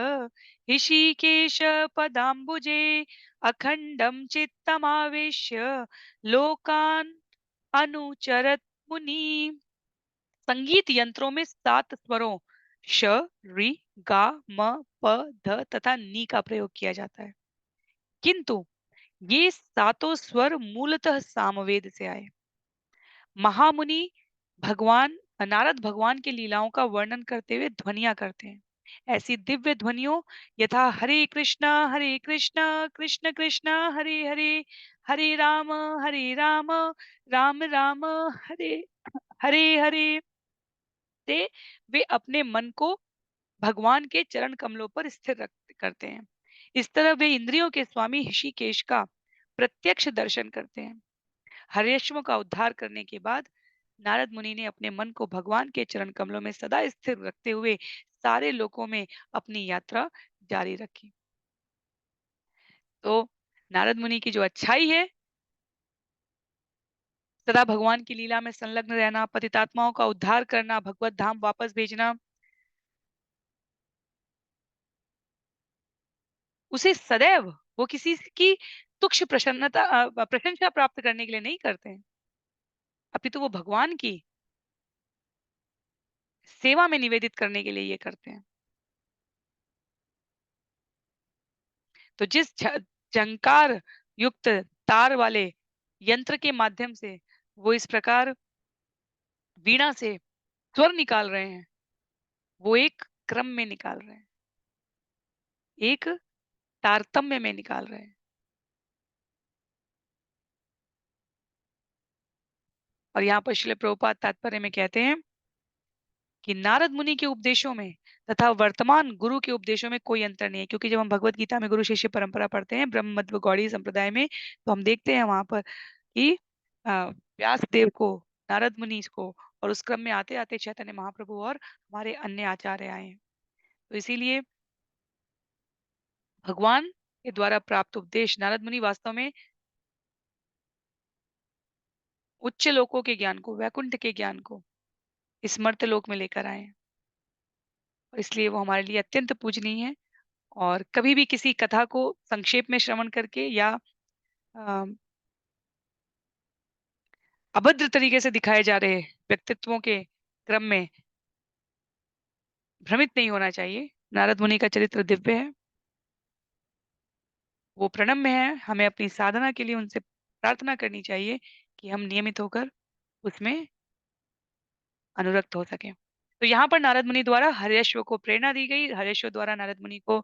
ऋषिकेश पदाम्बुजे अखंडम चित्तमावेश्य लोकान अनुचरत मुनि। संगीत यंत्रों में 7 स्वरों श, रि, गा, म, प, ध तथा नी का प्रयोग किया जाता है, किंतु ये सातों स्वर मूलतः सामवेद से आए। महामुनि भगवान नारद भगवान की लीलाओं का वर्णन करते हुए ध्वनियां करते हैं। ऐसी दिव्य ध्वनियों यथा हरे कृष्णा कृष्ण कृष्ण हरे हरे, हरे राम राम राम हरे हरे हरे से वे अपने मन को भगवान के चरण कमलों पर स्थिर रख करते हैं। इस तरह वे इंद्रियों के स्वामी ऋषिकेश का प्रत्यक्ष दर्शन करते हैं। हरेश्वरों का उद्धार करने के बाद नारद मुनि ने अपने मन को भगवान के चरण कमलों में सदा स्थिर रखते हुए सारे लोकों में अपनी यात्रा जारी रखी। तो नारद मुनि की जो अच्छाई है, सदा भगवान की लीला में संलग्न रहना, पतितात्माओं का उद्धार करना, भगवत धाम वापस भेजना, उसे सदैव वो किसी की तुक्ष प्रशंसा प्राप्त करने के लिए नहीं करते हैं, अपितु वो भगवान की सेवा में निवेदित करने के लिए ये करते हैं। तो जिस झंकार युक्त तार वाले यंत्र के माध्यम से वो इस प्रकार वीणा से स्वर निकाल रहे हैं, वो एक क्रम में निकाल रहे हैं, एक तारतम्य में निकाल रहे हैं। और यहाँ पर श्रील प्रभुपाद तात्पर्य में कहते हैं कि नारद मुनि के उपदेशों में तथा वर्तमान गुरु के उपदेशों में कोई अंतर नहीं है, क्योंकि जब हम भगवत गीता में गुरु शिष्य परंपरा पढ़ते हैं ब्रह्म मध्व गौड़ी संप्रदाय में, तो हम देखते हैं वहां पर कि व्यास देव को, नारद मुनि को, और उस क्रम में आते आते चैतन्य महाप्रभु और हमारे अन्य आचार्य आए हैं। तो इसीलिए भगवान के द्वारा प्राप्त उपदेश नारद मुनि वास्तव में उच्च लोकों के ज्ञान को, वैकुंठ के ज्ञान को इस मर्त्य लोक में लेकर आए हैं, और इसलिए वो हमारे लिए अत्यंत पूजनीय है। और कभी भी किसी कथा को संक्षेप में श्रवण करके या अ, अभद्र तरीके से दिखाए जा रहे व्यक्तित्वों के क्रम में भ्रमित नहीं होना चाहिए। नारद मुनि का चरित्र दिव्य है, वो प्रणम्य है। हमें अपनी साधना के लिए उनसे प्रार्थना करनी चाहिए कि हम नियमित होकर उसमें अनुरक्त हो सके। तो यहाँ पर नारद मुनि द्वारा हर्यश्व को प्रेरणा दी गई, हर्यश्व द्वारा नारद मुनि को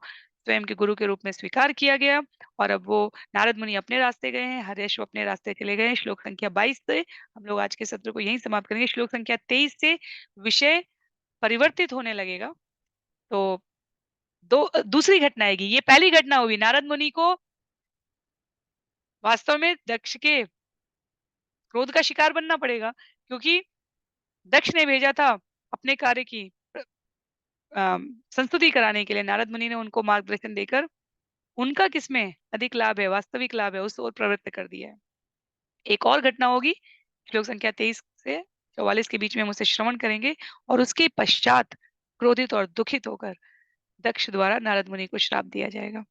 स्वयं के गुरु के रूप में स्वीकार किया गया, और अब वो नारद मुनि अपने रास्ते गए हैं, हर्यश्व अपने रास्ते चले गए हैं। श्लोक संख्या 22 से हम लोग आज के सत्र को यहीं समाप्त करेंगे। श्लोक संख्या 23 से विषय परिवर्तित होने लगेगा। तो दूसरी घटना आएगी। ये पहली घटना हुई, नारद मुनि को वास्तव में दक्ष के क्रोध का शिकार बनना पड़ेगा, क्योंकि दक्ष ने भेजा था अपने कार्य की संस्तुति कराने के लिए। नारद मुनि ने उनको मार्गदर्शन देकर उनका किसमें अधिक लाभ है, वास्तविक लाभ है, उस ओर प्रवृत्त कर दिया है। एक और घटना होगी, श्लोक संख्या 23 से 44 के बीच में हम उसे श्रवण करेंगे, और उसके पश्चात क्रोधित और दुखित होकर दक्ष द्वारा नारद मुनि को श्राप दिया जाएगा।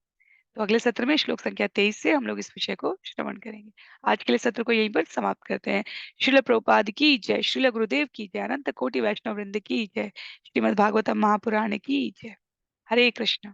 तो अगले सत्र में श्लोक संख्या 23 से हम लोग इस विषय को श्रवण करेंगे। आज के लिए सत्र को यहीं पर समाप्त करते हैं। श्रील प्रभुपाद की जय, श्रील गुरुदेव की जय, अनंत कोटि वैष्णव वृंद की जय, श्रीमद् भागवतम महापुराण की जय। हरे कृष्ण।